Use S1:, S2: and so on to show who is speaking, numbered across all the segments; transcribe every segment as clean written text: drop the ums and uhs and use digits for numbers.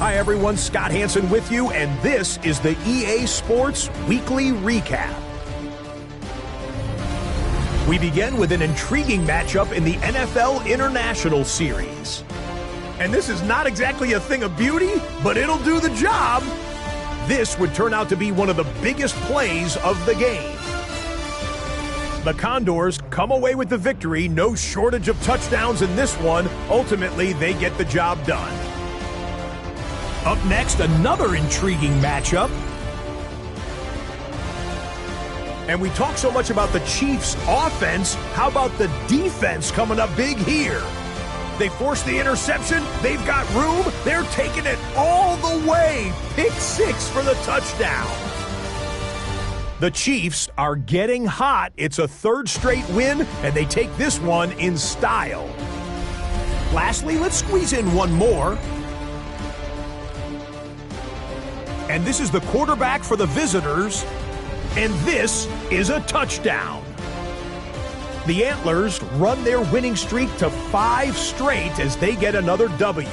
S1: Hi everyone, Scott Hanson with you, and this is the EA Sports Weekly Recap. We begin with an intriguing matchup in the NFL International Series. And this is not exactly a thing of beauty, but it'll do the job. This would turn out to be one of the biggest plays of the game. The Condors come away with the victory, no shortage of touchdowns in this one. Ultimately, they get the job done. Up next, another intriguing matchup. And we talk so much about the Chiefs' offense. How about the defense coming up big here? They force the interception. They've got room. They're taking it all the way. Pick 6 for the touchdown. The Chiefs are getting hot. It's a third straight win, and they take this one in style. Lastly, let's squeeze in one more. And this is the quarterback for the visitors, and this is a touchdown. The Antlers run their winning streak to 5 straight as they get another W.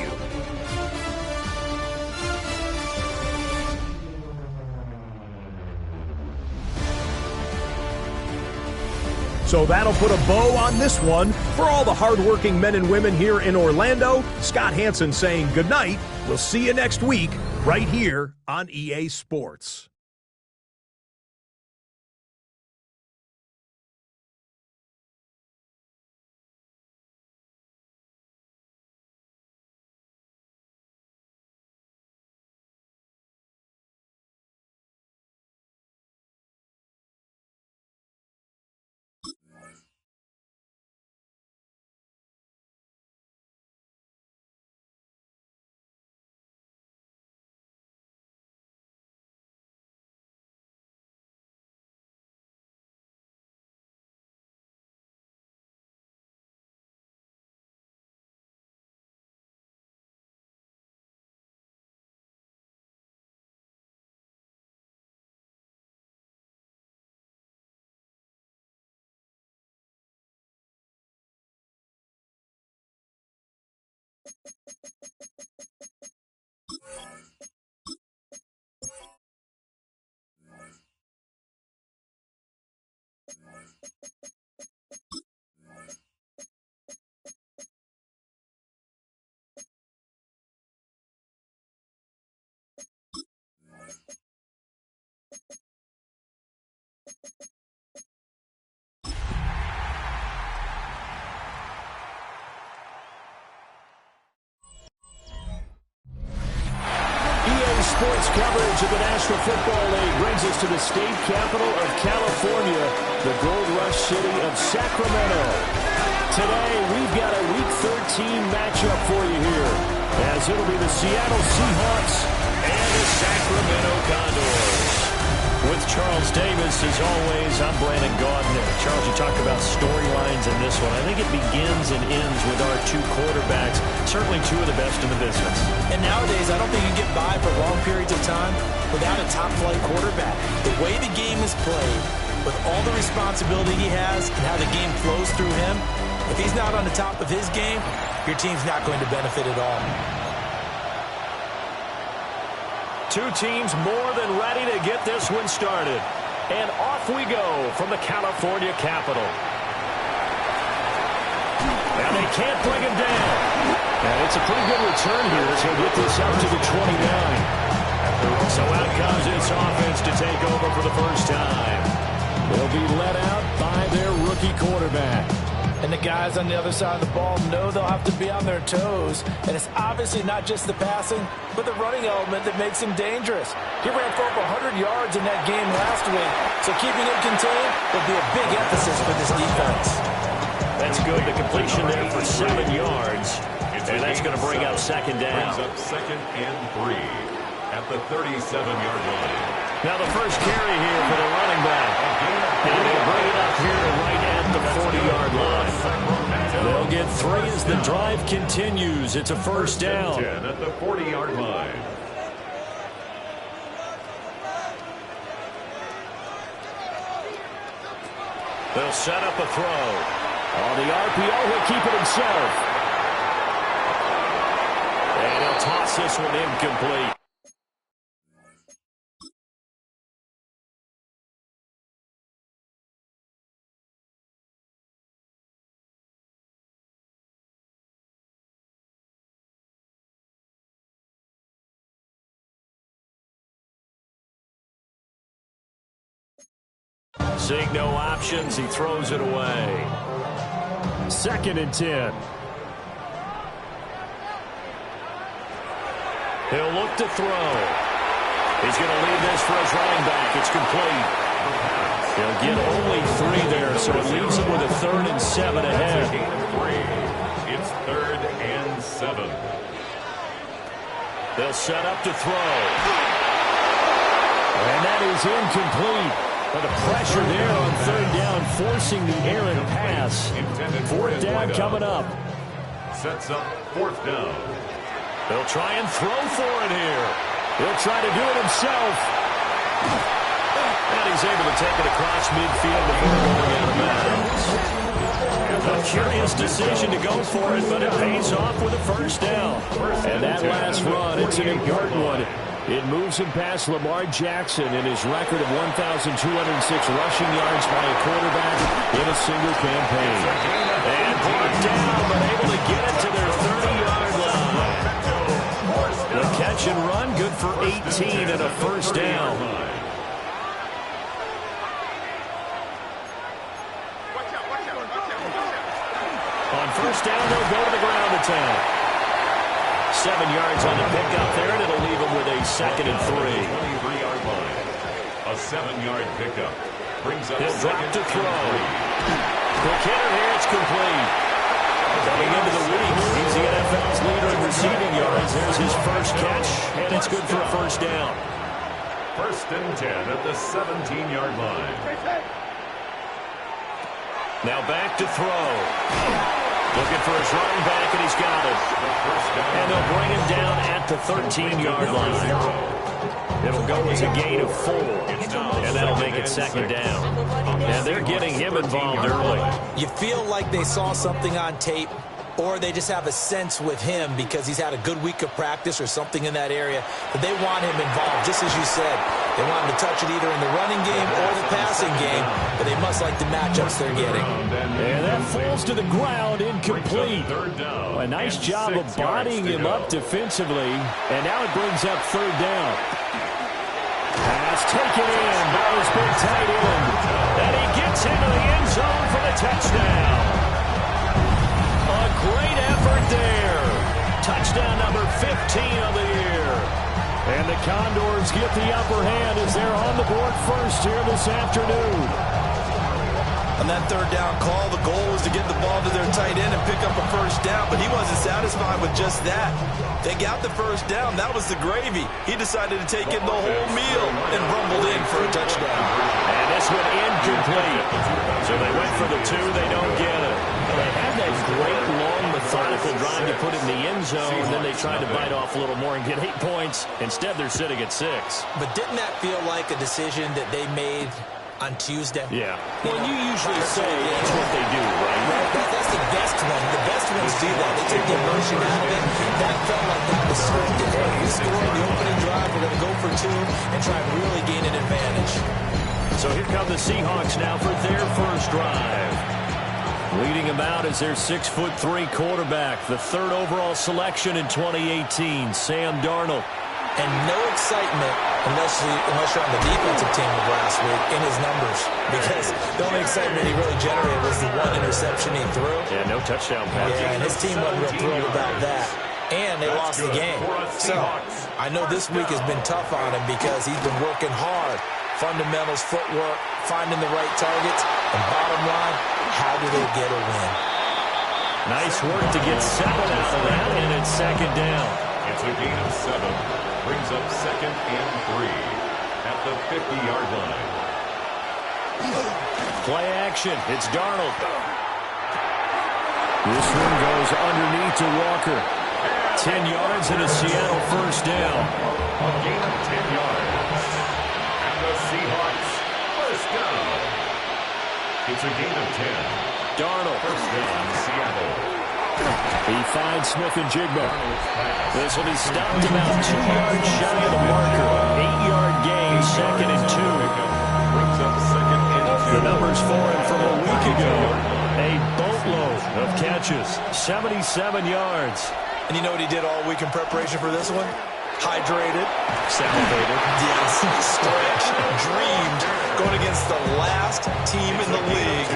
S1: So that'll put a bow on this one. For all the hardworking men and women here in Orlando, Scott Hanson saying goodnight. We'll see you next week right here on EA Sports.
S2: Sports coverage of the National Football League brings us to the state capital of California, the gold rush city of Sacramento. Today, we've got a Week 13 matchup for you here, as it'll be the Seattle Seahawks and the Sacramento Condors. With Charles Davis, as always, I'm Brandon Gaudin. Charles, you talk about storylines in this one. I think it begins and ends with our 2 quarterbacks, certainly 2 of the best in the business.
S3: And nowadays, I don't think you can get by for long periods of time without a top-flight quarterback. The way the game is played, with all the responsibility he has and how the game flows through him, if he's not on the top of his game, your team's not going to benefit at all.
S2: 2 teams more than ready to get this one started. And off we go from the California capital. And they can't bring him down. And it's a pretty good return here as he'll get this up to the 29. So out comes this offense to take over for the first time. They'll be let out by their rookie quarterback.
S3: And the guys on the other side of the ball know they'll have to be on their toes. And it's obviously not just the passing, but the running element that makes him dangerous. He ran for over 100 yards in that game last week, so keeping him contained will be a big emphasis for this defense.
S2: That's good. The completion there for 7 yards. And that's going to bring up second down.
S4: Brings up 2nd and 3 at the 37-yard line.
S2: Now the first carry here for the running back. And they'll bring it up here to right at the 40-yard line. They'll get 3 as the drive continues. It's a first down.
S4: 10 at the 40-yard line.
S2: They'll set up a throw. On the RPO, he'll keep it himself. And he'll toss gets this one incomplete. Seeing no options, he throws it away. 2nd and 10. He'll look to throw. He's going to leave this for his running back. It's complete. He'll get only 3 there, so it leaves him with a 3rd and 7 ahead.
S4: It's 3rd and 7.
S2: They'll set up to throw. And that is incomplete. But the pressure there on 3rd down, forcing the errant pass. 4th down coming up.
S4: Sets up 4th down.
S2: They'll try and throw for it here. He'll try to do it himself. And he's able to take it across midfield before going out of bounds. A curious decision to go for it, but it pays off with a 1st down. And that last run, it's an important one. It moves him past Lamar Jackson in his record of 1,206 rushing yards by a quarterback in a single campaign. And brought down, but able to get it to their 30-yard line. The catch and run, good for 18 and a 1st down. On 1st down, they'll go to the ground attack. 7 yards on the pickup there, and it'll leave him with a 2nd and 3.
S4: 23-yard line. A 7-yard pickup. Brings up
S2: He'll drop to throw. Quick hitter here, it's complete. Coming into the week, he's the NFL's leader in receiving yards. There's his first catch, and it's good for a 1st down.
S4: 1st and 10 at the 17-yard line.
S2: Now back to throw. Looking for his running back, and he's got it. And they'll bring him down at the 13-yard line. It'll go as a gain of 4, and that'll make it 2nd down. And they're getting him involved early.
S3: You feel like they saw something on tape, or they just have a sense with him because he's had a good week of practice or something in that area that they want him involved. Just as you said, they want him to touch it either in the running game or the passing game, but they must like the matchups they're getting.
S2: And that falls to the ground, incomplete. A nice job of bodying him up defensively, and now it brings up 3rd down. Pass taken in by his big tight end, and he gets into the end zone for the touchdown. A great effort there. Touchdown number 15 of the year. And the Condors get the upper hand as they're on the board first here this afternoon.
S3: On that 3rd down call, the goal was to get the ball to their tight end and pick up a 1st down, but he wasn't satisfied with just that. They got the 1st down. That was the gravy. He decided to take in the whole meal and rumbled in for a touchdown.
S2: And this one incomplete. So they went for the 2. They don't get it. They had that great, long, methodical drive to put it in the end zone, and then they tried to bite off a little more and get 8 points. Instead, they're sitting at 6.
S3: But didn't that feel like a decision that they made on Tuesday?
S2: Yeah. Well, you usually say that's what they do, right?
S3: That's the best one. The best ones do that. They take the emotion out of it. That felt like that was scripted. Hey, we score the opening drive. We're going to go for 2 and try and really gain an advantage.
S2: So here come the Seahawks now for their first drive. Leading them out is their 6'3" quarterback, the 3rd overall selection in 2018, Sam Darnold.
S3: And no excitement unless you're on the defensive team of last week in his numbers, because the only excitement he really generated was the 1 interception he threw.
S2: Yeah, no touchdown pass.
S3: Yeah, and his team wasn't real thrilled about that. And they lost the game. So I know this week has been tough on him because he's been working hard. Fundamentals, footwork, finding the right targets, and bottom line, how do they get a win?
S2: Nice work to get 7 out of that, and it's 2nd down.
S4: It's a gain of 7. Brings up 2nd and 3 at the 50-yard line.
S2: Play action. It's Darnold. This one goes underneath to Walker. 10 yards and a Seattle 1st down.
S4: A gain of 10 yards. And the Seahawks 1st down. It's a gain of 10.
S2: Darnold.
S4: 1st down, Seattle.
S2: He finds Smith-Njigba. This will be stopped about 2 yards shy of the marker. 8-yard gain, 2nd and 2. The numbers for him from a week ago. A boatload of catches, 77 yards.
S3: And you know what he did all week in preparation for this one? Hydrated.
S2: Salivated.
S3: Yes. Stretched. Dreamed. Going against the last team in the league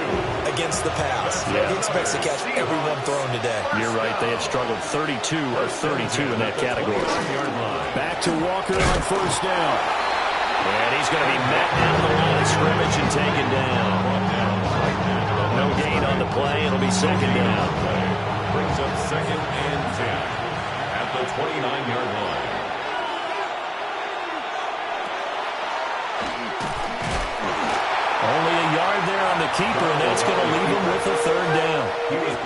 S3: against the pass.
S2: Yeah.
S3: He expects to catch every one thrown today.
S2: You're right. They had struggled 32 of 32 in that category. Back to Walker on first down. And he's going to be met down the line of scrimmage and taken down. No gain on the play. It'll be 2nd down.
S4: Brings up 2nd and 10 at the 29-yard line.
S2: Only a yard there on the keeper, and that's going to leave him with a 3rd down.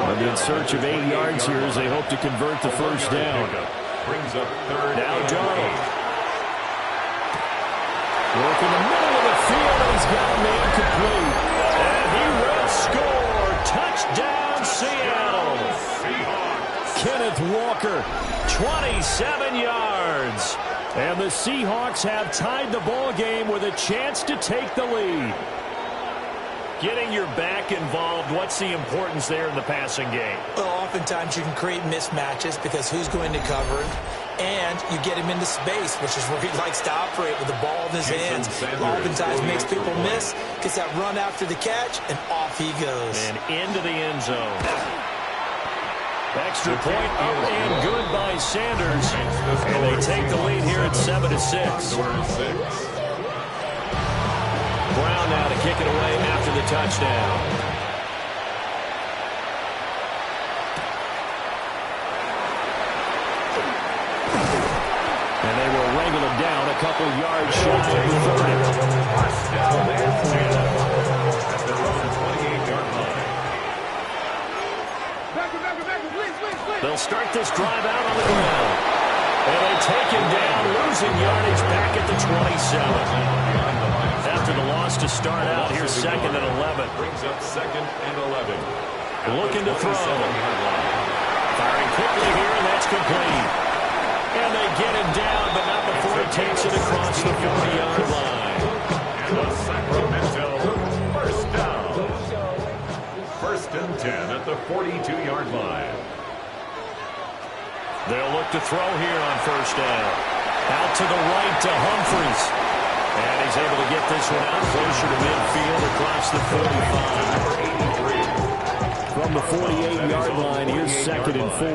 S2: And in search of 8 yards here as they hope to convert the first down.
S4: Brings up 3rd.
S2: Now Darnold. Work in the middle of the field, and he's got a man complete. And he will score. Touchdown, Seattle. Kenneth Walker, 27 yards. And the Seahawks have tied the ball game with a chance to take the lead. Getting your back involved, what's the importance there in the passing game?
S3: Well, oftentimes you can create mismatches because who's going to cover it? And you get him into space, which is where he likes to operate with the ball in his hands. Oftentimes makes people miss, gets that run after the catch, and off he goes.
S2: And into the end zone. Extra point up and good by Sanders. And they take the lead here at 7-6. Brown now to kick it away after the touchdown. And they will wrangle him down a couple yards short of the 30.
S4: At their own 28-yard line.
S2: They'll start this drive out on the ground. And they take him down, losing yardage back at the 27. After the loss to start out, here's 2nd and 11.
S4: Brings up 2nd and 11.
S2: Looking to throw. Firing quickly here, and that's complete. And they get him down, but not before he takes it across the 40-yard line.
S4: And the Sacramento first down. 1st and 10 at the 42-yard line.
S2: They'll look to throw here on first down. Out to the right to Humphries. And he's able to get this one out closer to midfield across the 45. From the 48-yard line, here's 2nd and 4.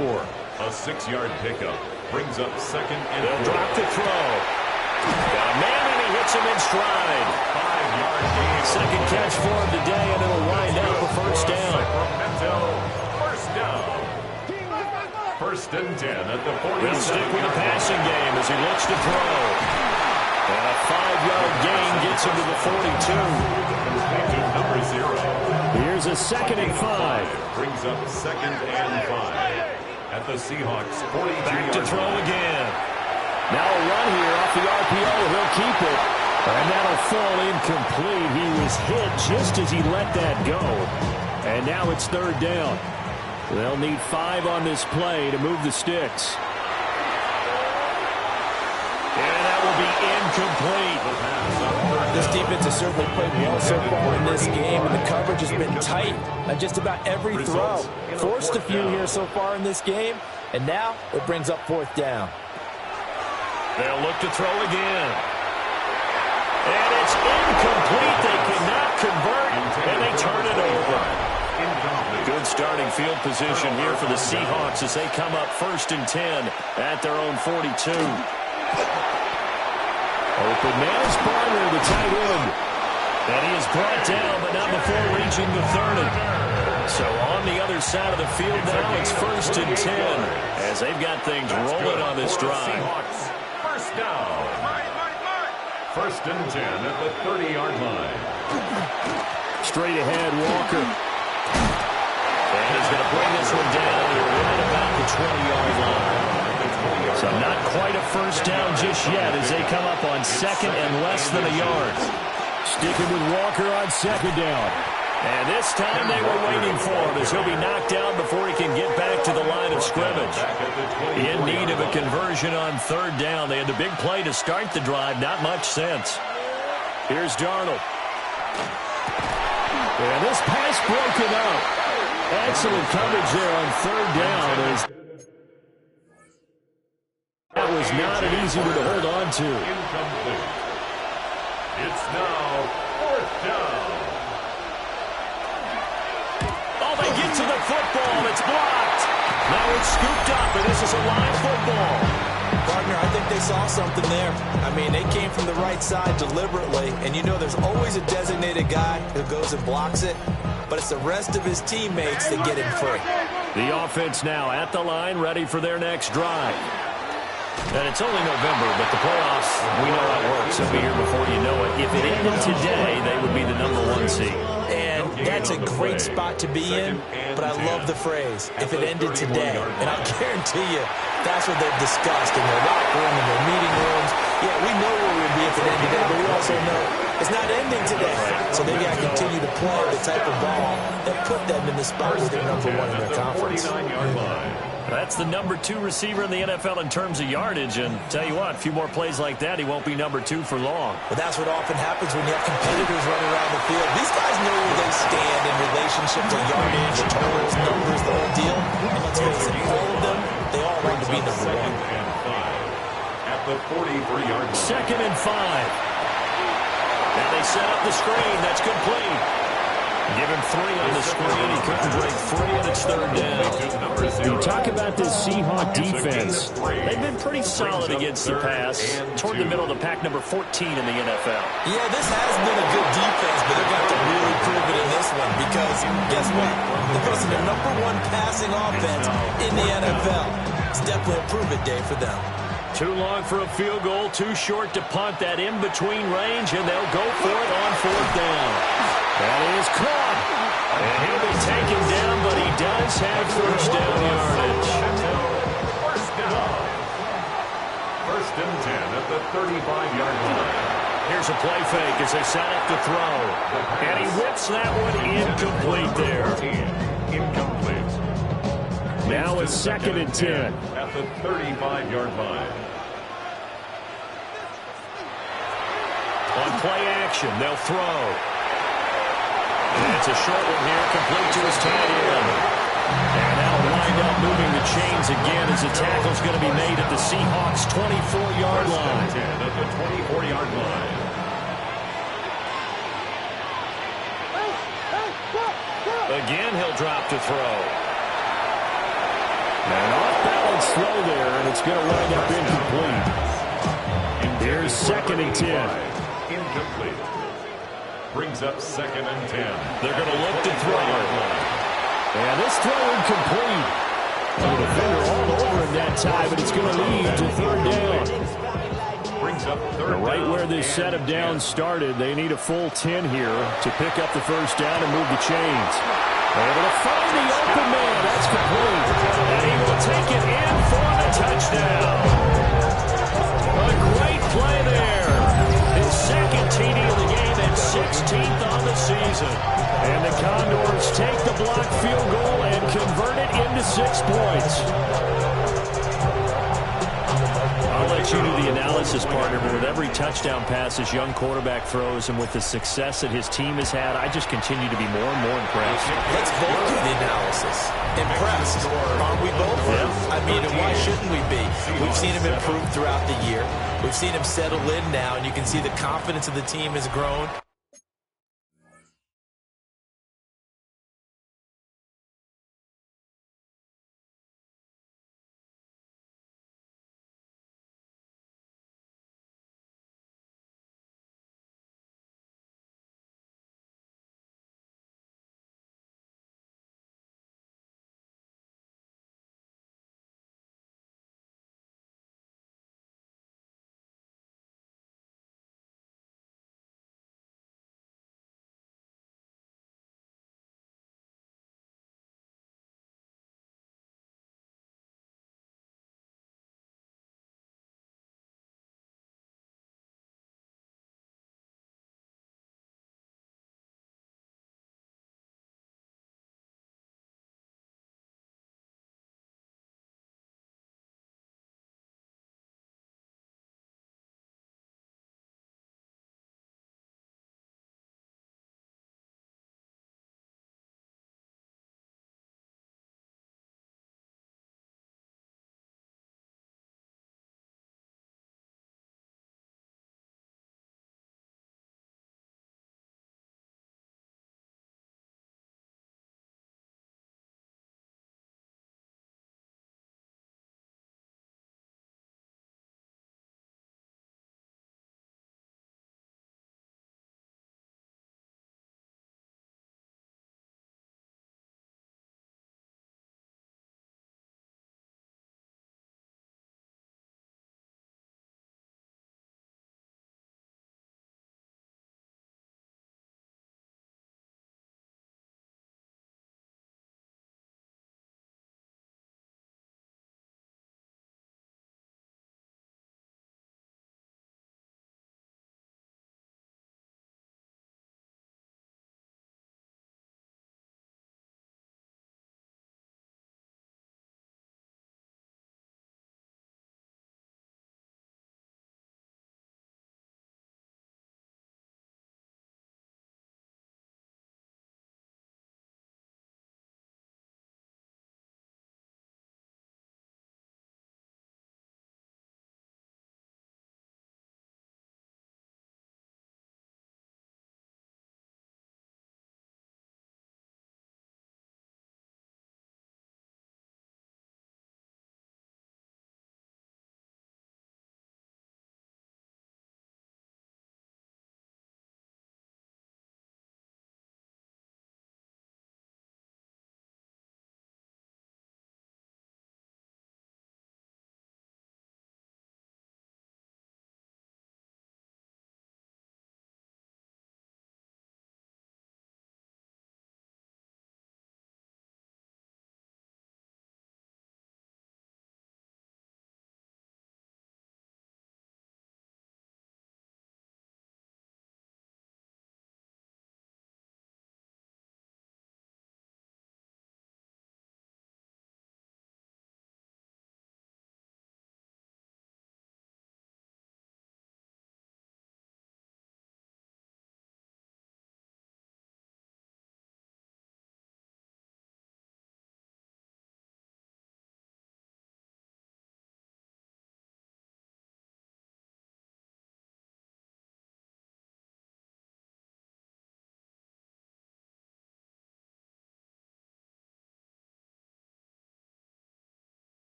S4: A 6-yard pickup brings up 2nd and 4.
S2: They'll drop the throw. Got a man, and he hits him in stride.
S4: 5-yard gain.
S2: Second catch for him today, and it'll wind up a first down.
S4: Sacramento first down. 1st and 10 at the 47.
S2: He'll stick with the passing game as he looks to throw. And a 5-yard gain gets him to the 42.
S4: Number 0.
S2: Here's a 2nd and 5.
S4: Brings up 2nd and 5 at the Seahawks 42.
S2: Back to throw again. Now a run here off the RPO. He'll keep it. And that'll fall incomplete. He was hit just as he let that go. And now it's 3rd down. They'll need 5 on this play to move the sticks. And that will be incomplete.
S3: This defense has certainly played well so far in this game, and the coverage has been tight on just about every throw. Forced a few here so far in this game, and now it brings up 4th down.
S2: They'll look to throw again. And it's incomplete. They cannot convert, and they turn it over. Good starting field position here for the Seahawks as they come up 1st and 10 at their own 42. Open man is Barner, the tight end. And he is brought down, but not before reaching the 30. So on the other side of the field now, it's 1st and 10 as they've got things rolling on this drive.
S4: First down. 1st and 10 at the 30-yard line.
S2: Straight ahead, Walker. And he's going to bring this one down here right about the 20-yard line. So not quite a first down just yet as they come up on 2nd and less than a yard. Sticking with Walker on 2nd down. And this time they were waiting for him as he'll be knocked down before he can get back to the line of scrimmage. In need of a conversion on third down. They had the big play to start the drive. Not much sense. Here's Darnold. And this pass broken up. Excellent coverage there on third down. That was not an easy one to hold on to.
S4: Incomplete. It's now fourth down.
S2: Oh, they get to the football. It's blocked. Now it's scooped up, and this is a live football.
S3: Partner, I think they saw something there. I mean, they came from the right side deliberately, and you know there's always a designated guy who goes and blocks it, but it's the rest of his teammates that get him free.
S2: The offense now at the line, ready for their next drive. And it's only November, but the playoffs, we know how it works. It'll be here before you know it. If it ended today, they would be the #1 seed.
S3: And that's a great spot to be in, but I love the phrase, if it ended today. And I guarantee you, that's what they've discussed in their locker room, in their meeting rooms. Yeah, we know where we'd be if it ended today, but we also know it's not ending today. So they got to continue to play the type of ball that put them in the spot where they're #1 in their conference.
S2: That's the #2 receiver in the NFL in terms of yardage. And tell you what, a few more plays like that, he won't be #2 for long.
S3: Well, that's what often happens when you have competitors running around the field. These guys know where they stand in relationship to yardage, totals, numbers, the whole deal. And let's face it, all of them, they all want to be #1.
S4: At the 43-yard line.
S2: 2nd and 5. And they set up the screen. That's complete. Give him 3 on the screen. He couldn't break free, and it's 3rd down. You talk about this Seahawk defense. They've been pretty solid against the pass. Toward the middle of the pack, number 14 in the NFL.
S3: Yeah, this has been a good defense, but they're going to have to really prove it in this one because guess what? They're facing the #1 passing offense in the NFL. It's definitely a prove-it day for them.
S2: Too long for a field goal, too short to punt that in-between range, and they'll go for it on 4th down. That is caught. And he'll be taken down, but he does have first down yardage.
S4: First down. 1st and 10 at the 35-yard line.
S2: Here's a play fake as they set up to throw. And he whips that one incomplete there.
S4: Incomplete.
S2: Now it's 2nd and 10.
S4: At the 35-yard line.
S2: On play action, they'll throw. And it's a short one here, complete to his tight end. And that'll wind up moving the chains again as the tackle's going to be made at the Seahawks' 24-yard line.
S4: 10 at the 24-yard line.
S2: Again, he'll drop to throw. An off-balance throw there, and it's going to wind up incomplete. Here's 2nd and 10.
S4: Incomplete. Brings up 2nd and 10.
S2: They're going to look to throw it. And this throw incomplete. The defender all over him that time, but it's going to lead to 3rd down.
S4: Brings up 3rd down.
S2: Right where this set of downs started, they need a full 10 here to pick up the first down and move the chains. Able to find the open man. That's complete. And he will take it in for the touchdown. A great play there. His 2nd TD of the game and 16th on the season. And the Condors take the blocked field goal and convert it into 6 points. I'll let you do the analysis, partner, but with every touchdown pass this young quarterback throws and with the success that his team has had, I just continue to be more and more impressed.
S3: Let's both do the analysis. Impressed. Aren't we both? Yeah. I mean, and why shouldn't we be? We've seen him improve throughout the year. We've seen him settle in now, and you can see the confidence of the team has grown.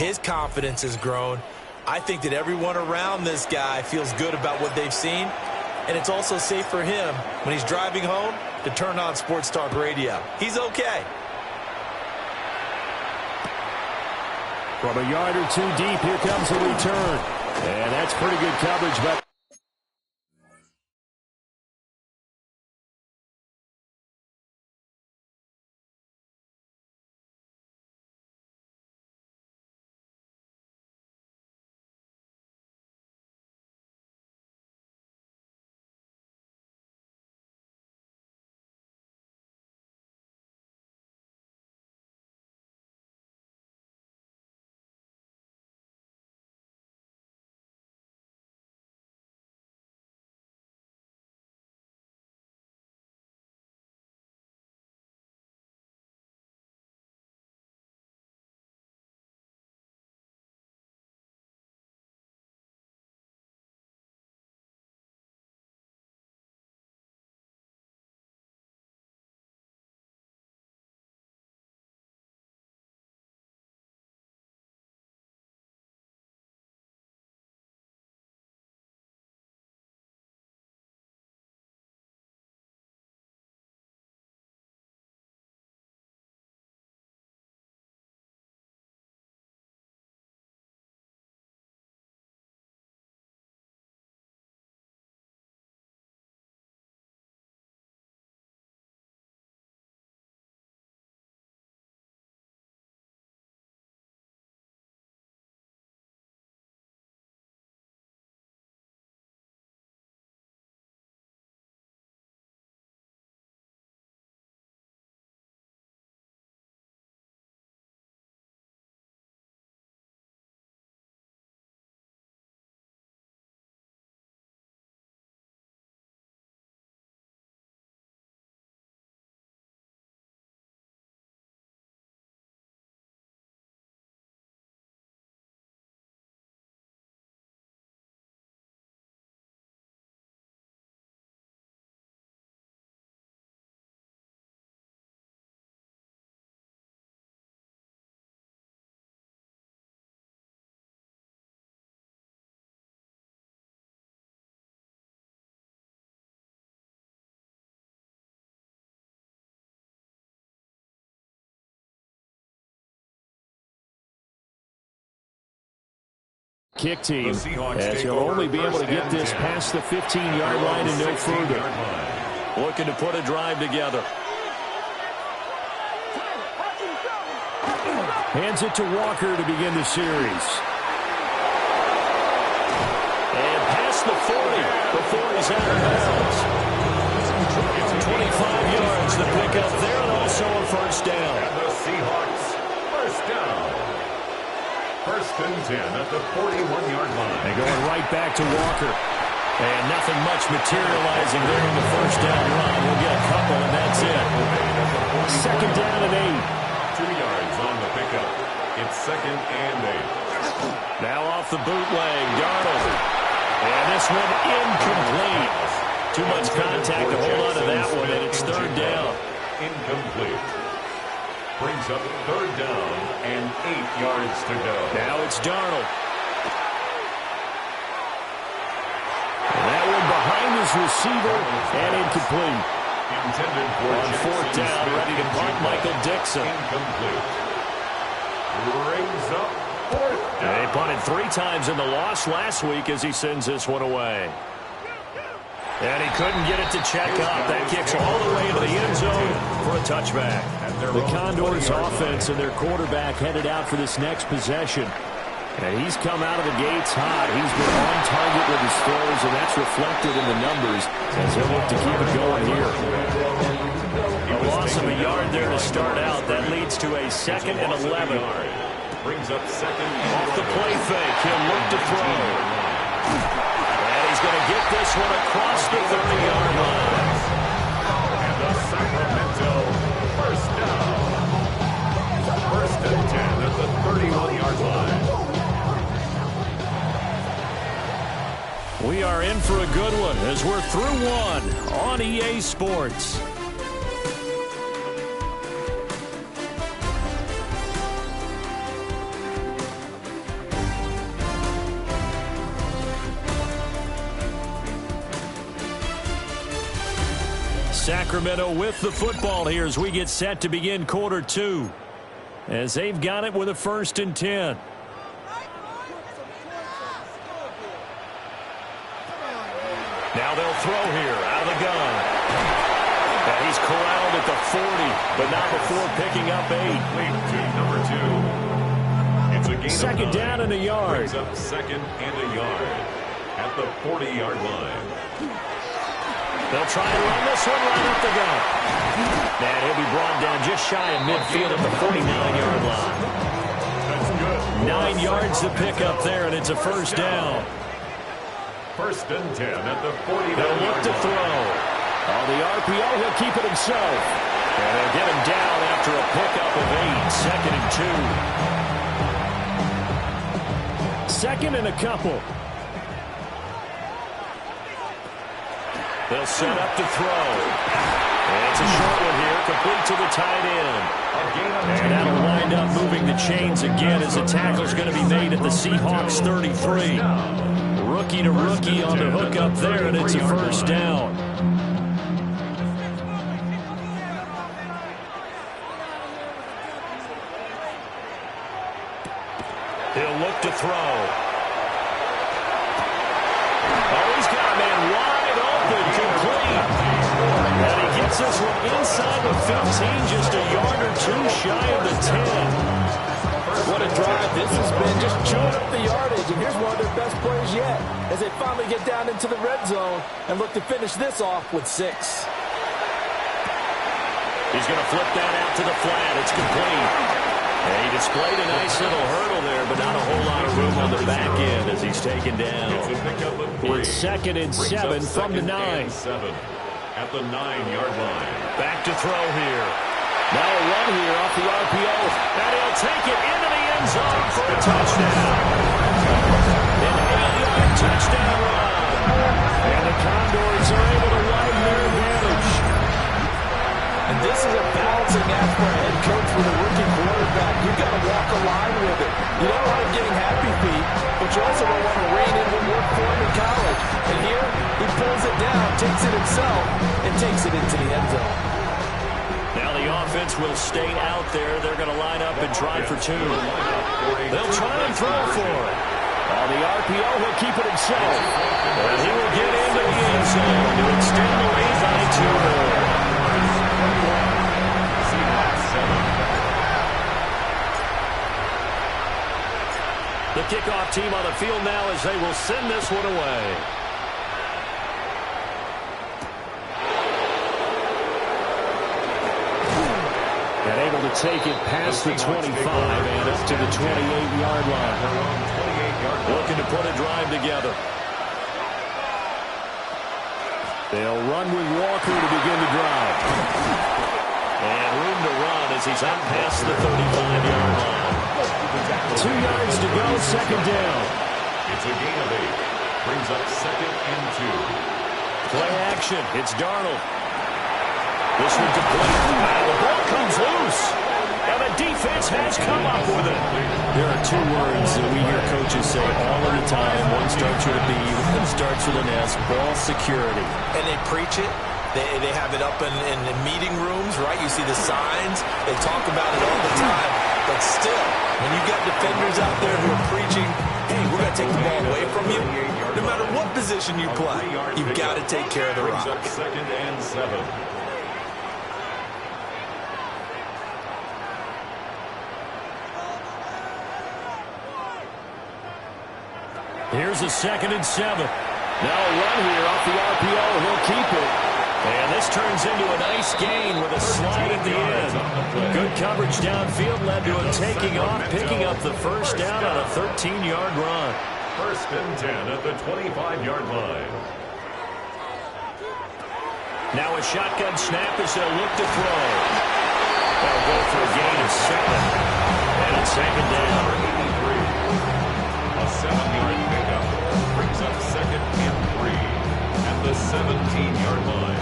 S3: His confidence has grown. I think that everyone around this guy feels good about what they've seen, and it's also safe for him when he's driving home to turn on Sports Talk Radio. He's okay.
S2: From a yard or two deep, here comes the return. And that's pretty good coverage, but kick team, as he'll only be able to get this past the 15-yard line and no further. Looking to put a drive together. Hands it to Walker to begin the series. And past the 40 before he's out of bounds. 25 yards to pick up there, and also a first down.
S4: And the Seahawks, first down. First and 10 at the 41-yard line.
S2: And going right back to Walker. And nothing much materializing there in the first down run. We'll get a couple, and that's it. Second down and 8.
S4: 2 yards on the pickup. It's second and 8.
S2: Now off the bootleg, Darnold. And this one incomplete. Too much contact to hold on to that one, and it's third down.
S4: Incomplete. Brings up third down and 8 yards to go.
S2: Now it's Darnold. And that one behind his receiver and incomplete.
S4: Intended for
S2: on fourth down, ready to punt, Michael Dixon.
S4: Incomplete. Brings up fourth down.
S2: And he punted 3 times in the loss last week as he sends this one away. And he couldn't get it to check up. That kicks all the way into the end zone for a touchback. The Condors offense and their quarterback headed out for this next possession. And he's come out of the gates hot. He's been on target with his throws, and that's reflected in the numbers as they'll look to keep it going here. A loss of a yard there to start out. That leads to a second and 11.
S4: Brings up second.
S2: Off the play fake, he'll look to throw. And he's going to get this one across the 30-yard line.
S4: And the Sacramento first down. First and 10 at the 31-yard line.
S2: We are in for a good one as we're through one on EA Sports. Sacramento with the football here as we get set to begin quarter 2. As they've got it with a 1st and 10. Now they'll throw here out of the gun. And he's corralled at the 40, but not before picking up 8.
S4: Lead to number 2. It's a gain
S2: second
S4: of 9.
S2: Down and a yard.
S4: Brings up 2nd and a yard at the 40-yard line.
S2: They'll try to run this one right up the gut. And he'll be brought down just shy of midfield at the 49-yard line.
S4: That's good.
S2: 9 yards to pick up there, and it's a 1st down.
S4: 1st and 10 at the 49-yard line.
S2: They'll look to throw. On the RPO, he'll keep it himself. And they'll get him down after a pickup of 8. 2nd and 2. 2nd and a couple. They'll set up to throw. And it's a short one here, complete to the tight end. And that'll wind up moving the chains again as the tackle's going to be made at the Seahawks 33. Rookie to rookie on the hook up there, and it's a 1st down. He'll look to throw. Oh, he's got a man wide open, complete. And he gets this one inside the 15, just a yard or 2 shy of the 10.
S3: What a drive this has been, just chewing up the yardage. And here's one of their best plays yet as they finally get down into the red zone and look to finish this off with 6.
S2: He's going to flip that out to the flat. It's complete. And he displayed a nice little hurdle there, but not a whole lot of room on the back end as he's taken down. It's 2nd and 7 from the 9.
S4: At the 9-yard line.
S2: Back to throw here. Now a run here off the RPO. And he'll take it into the end zone for a touchdown. An 8-yard touchdown run. And the Condors are able to widen their advantage.
S3: And this is a balancing act for a head coach with a rookie quarterback. You've got to walk a line with it. You don't want him getting happy feet, but you also don't want to rein in what worked for him in college. And here, he pulls it down, takes it himself, and takes it into the end zone.
S2: Now the offense will stay out there. They're going to line up and try for 2. They'll try and throw for it. On the RPO, he'll keep it himself. And he will get into the end zone to extend the lead by 2 more. The kickoff team on the field now as they will send this one away. And able to take it past the 25 and up to the 28-yard line. Looking to put a drive together. They'll run with Walker to begin the drive. And room to run as he's out past the 35-yard line. 2 yards to go, 2nd down.
S4: It's a gain of 8. Brings up 2nd and 2.
S2: Play action. It's Darnold. This one complete. And the ball comes loose. And the defense has come up with it. There are 2 words that we hear coaches say all of the time. One starts with a B, one starts with an S. Ball security.
S3: And they preach it. They have it up in meeting rooms, right? You see the signs. They talk about it all the time. But still, when you got defenders out there who are preaching, hey, we're going to take the ball away from you, no matter what position you play, you've got to take care of the rock.
S4: 2nd and 7.
S2: Here's a 2nd and 7. Now a run here off the RPO. He'll keep it. And this turns into a nice gain with a slide at the end. Good coverage downfield led to him taking off, picking up the 1st down on a 13-yard run.
S4: 1st and 10 at the 25-yard line.
S2: Now a shotgun snap as they'll look to throw. They'll go for a gain of 7. And it's 2nd down.
S4: A 7-yard pickup brings up 2nd and 3 at the 17-yard line.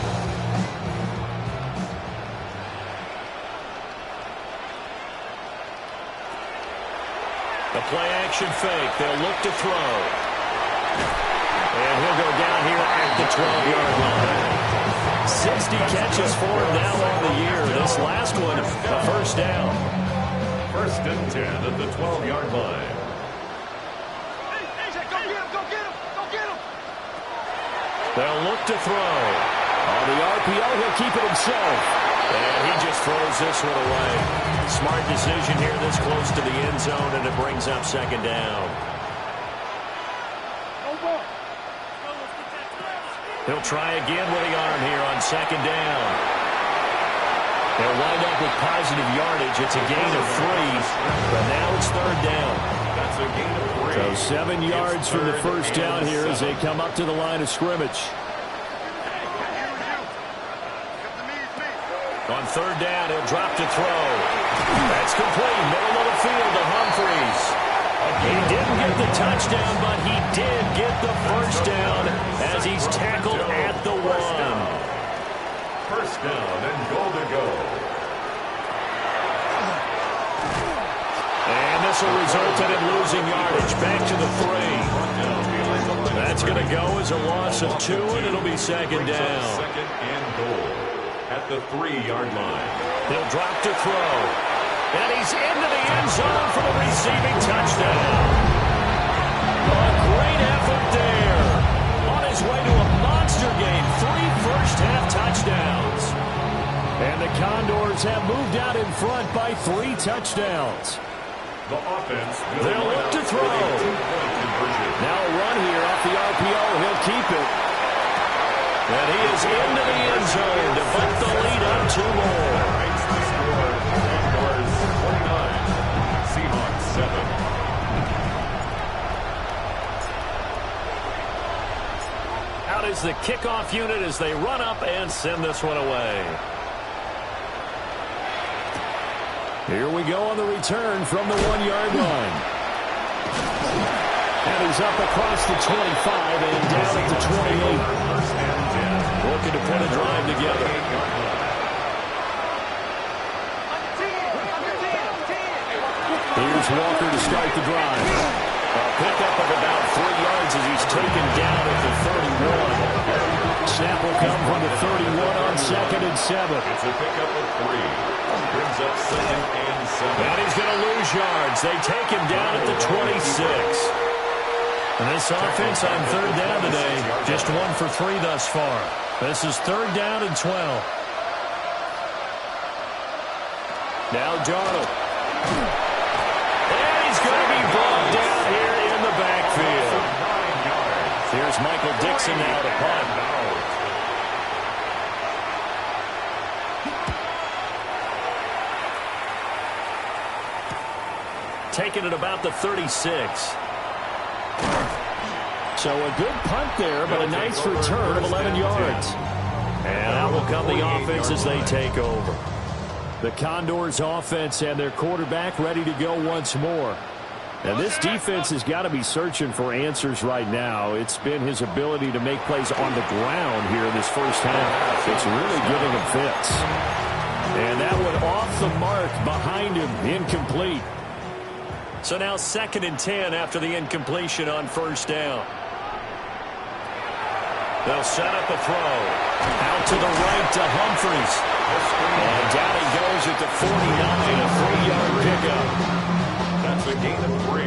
S2: The play action fake. They'll look to throw. And he'll go down here at the 12-yard line. 60 catches for him now on the year. This last one, a first down.
S4: First and 10 at the 12-yard line.
S2: They'll look to throw. On the RPO, he'll keep it himself. And he just throws this one away. Smart decision here this close to the end zone, and it brings up second down. He'll try again with the arm here on second down. They'll wind up with positive yardage. It's a gain of 3, but now it's third down.
S4: That's a gain of 3.
S2: So 7 yards from the first down here as they come up to the line of scrimmage. On third down, he'll drop to throw. That's complete. Middle of the field to Humphries. He didn't get the touchdown, but he did get the first down as he's tackled at the 1.
S4: First down and goal to go.
S2: And this will result in him losing yardage. Back to the 3. That's going to go as a loss of 2, and it'll be second down.
S4: Second and goal at the 3-yard line.
S2: He'll drop to throw. And he's into the end zone for the receiving touchdown. A great effort there. On his way to a monster game. 3 first-half touchdowns. And the Condors have moved out in front by 3 touchdowns.
S4: The offense
S2: They'll look to throw. Now a run here off the RPO. He'll keep it. And he is into the end zone to put the lead up 2 more.
S4: Jaguars 29, Seahawks 7.
S2: Out is the kickoff unit as they run up and send this one away. Here we go on the return from the 1-yard line. And he's up across the 25 and down at the 28. Looking to put a drive together. Here's Walker to start the drive. A pickup of about 3 yards as he's taken down at the 31. Snap will come from the 31 on 2nd and 7.
S4: It's a pickup of 3. Brings up 2nd and 7.
S2: And he's going to lose yards. They take him down at the 26. And this offense on third down today, just 1 for 3 thus far. This is third down and 12. Now Darnold. And he's going to be brought down here in the backfield. Here's Michael Dixon now to punt. Taking it about the 36. So a good punt there, but a nice return of 11 yards. And out will come the offense as they take over. The Condors offense and their quarterback ready to go once more. And this defense has got to be searching for answers right now. It's been his ability to make plays on the ground here in this first half. It's really giving him fits. And that one off the mark behind him, incomplete. So now 2nd and 10 after the incompletion on first down. They'll set up a throw. Out to the right to Humphries. And down he goes at the 49, a 3-yard pickup.
S4: That's a gain of 3.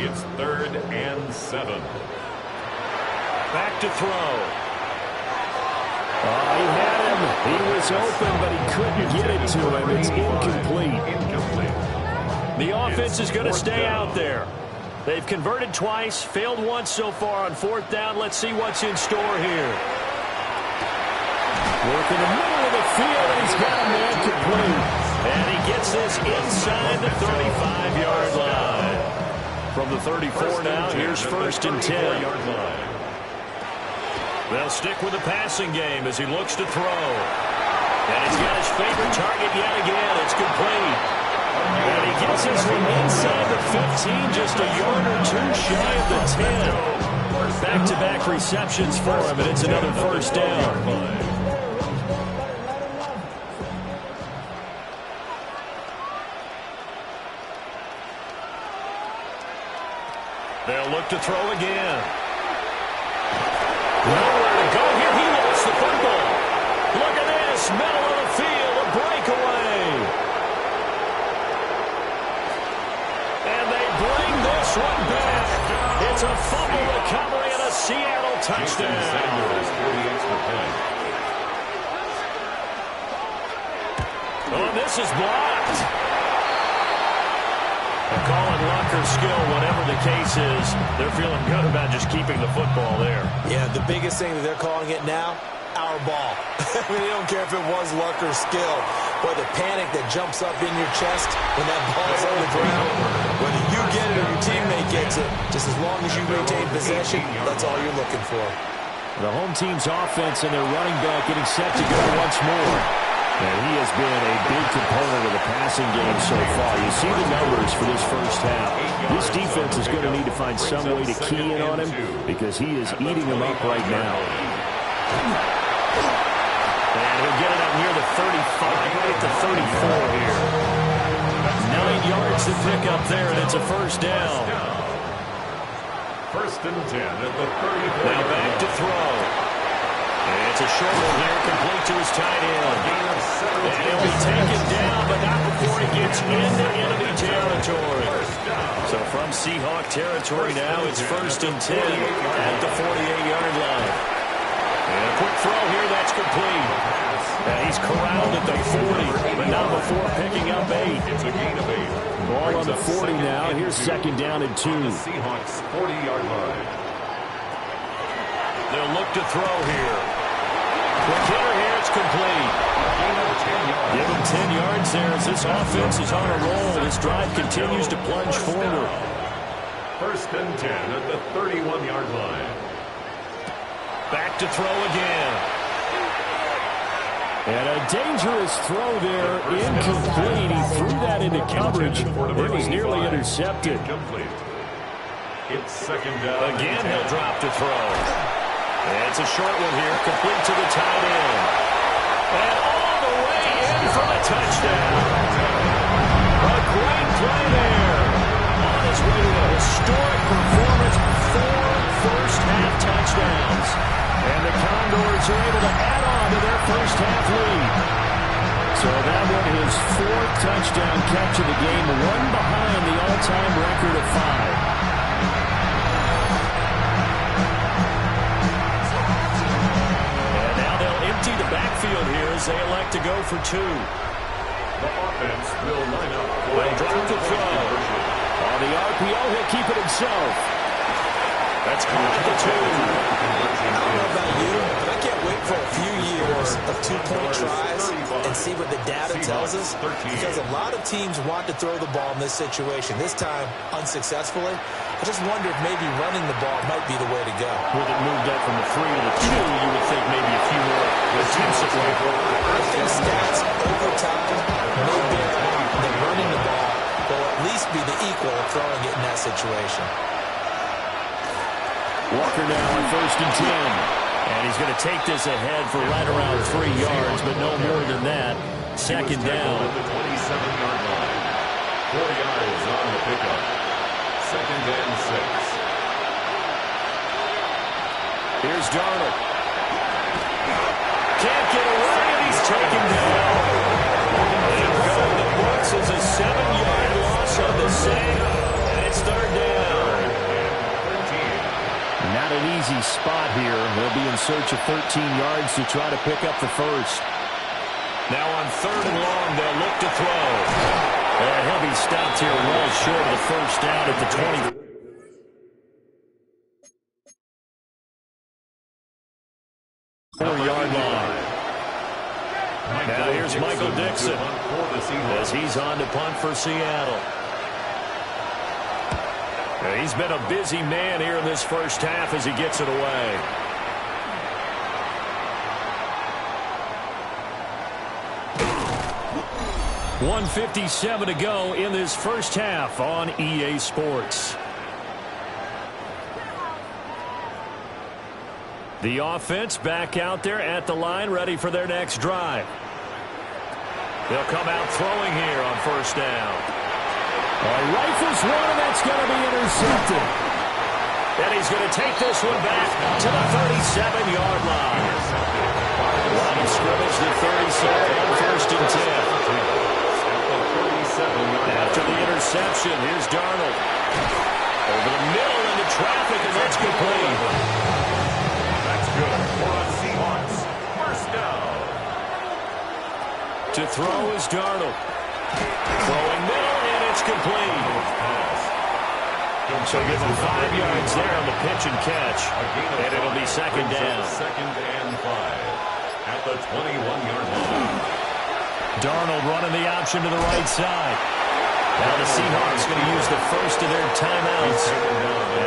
S4: It's 3rd and 7.
S2: Back to throw. He had him. He was open, but he couldn't get it to him. It's incomplete. The offense is going to stay out there. They've converted twice, failed once so far on 4th down. Let's see what's in store here. Work in the middle of the field, and he's got a man complete. And he gets this inside the 35-yard line. From the 34 now, here's 1st and 10. They'll stick with the passing game as he looks to throw. And he's got his favorite target yet again. It's complete. And he gets this one inside the 15, just a yard or 2 shy of the 10. Back-to-back receptions for him, and it's another first down. They'll look to throw again. Nowhere to go here. He lost the football. middle of the field, a breakaway. And they bring this one back. It's a fumble recovery and a Seattle touchdown. Oh, this is blocked. They're calling luck or skill, whatever the case is. They're feeling good about just keeping the football there.
S3: Yeah, the biggest thing that they're calling it now, our ball. I mean, they don't care if it was luck or skill. But the panic that jumps up in your chest when that ball's on the ground, whether you get it or your teammate gets it, just as long as you maintain possession, that's all you're looking for.
S2: The home team's offense and their running back getting set to go once more. And he has been a big component of the passing game so far. You see the numbers for this first half. This defense is going to need to find some way to key in on him because he is eating them up right now. And he'll get it up near the 35, right at the 34 here. 9 yards to pick up there, and it's a first down.
S4: First and 10 at the 34.
S2: Now back to throw. It's a short one here, complete to his tight end. And he'll be taken down, but not before he gets into enemy territory. So from Seahawk territory now, it's first and 10 at the 48-yard line. And a quick throw here, that's complete. And he's corralled at the 40, but not before picking up 8.
S4: It's a gain of 8.
S2: Ball on the 40 now. Here's second down and 2.
S4: The Seahawks 40-yard line.
S2: They'll look to throw here. Quick hitter here, it's complete. Give him 10 yards there as this offense is on a roll. This drive continues to plunge forward.
S4: First and 10 at the 31-yard line.
S2: Back to throw again. And a dangerous throw there, incomplete. He threw that into coverage. It was nearly intercepted.
S4: It's second down.
S2: Again, he'll drop to throw. And it's a short one here, complete to the tight end. And all the way in for a touchdown. A great play there. On his way to a historic performance, 4 first-half touchdowns. And the Condors are able to add on to their first-half lead. So that one his 4th touchdown catch of the game, one behind the all-time record of 5. The backfield here as they elect to go for 2.
S4: The offense will line up.
S2: They'll drop the throw. On the RPO, he'll keep it himself. That's caught at the 2.
S3: I don't know about you, but I can't wait for a few years of 2-point tries and see what the data tells us. Because a lot of teams want to throw the ball in this situation. This time, unsuccessfully. I just wonder if maybe running the ball might be the way to go.
S2: With it moved up from the 3 to the 2, you would think maybe a few more attempts at right.
S3: I think stats over time may bear out that running the ball will at least be the equal of throwing it in that situation.
S2: Walker now on first and 10. And he's going to take this ahead for right around 3 yards, but no more than that. Second down.
S4: At the 27-yard line. 4 yards on the pickup. Second and 6.
S2: Here's Darnold. Can't get away, and he's taken down. And go in the books is a 7-yard loss on the save, and it's third down. Not an easy spot here. They'll be in search of 13 yards to try to pick up the first. Now on third and long, they'll look to throw. And he'll be stopped here well short of the first down at the 24-yard line. Now here's Michael Dixon as he's on to punt for Seattle. He's been a busy man here in this first half as he gets it away. .157 to go in this first half on EA Sports. The offense back out there at the line, ready for their next drive. They'll come out throwing here on first down. Rifles one, and that's going to be intercepted. And he's going to take this one back to the 37-yard line. Line of scrimmage, the 37 on 1st and 10. After the interception, here's Darnold. Over the middle into traffic, and that's complete.
S4: That's good for a Seahawks. First down.
S2: To throw is Darnold. Throwing middle, and it's complete. So give him 5 yards there on the pitch and catch. And it'll be second down.
S4: Second and 5 at the 21-yard line.
S2: Darnold running the option to the right side. Now the Seahawks going to use the first of their timeouts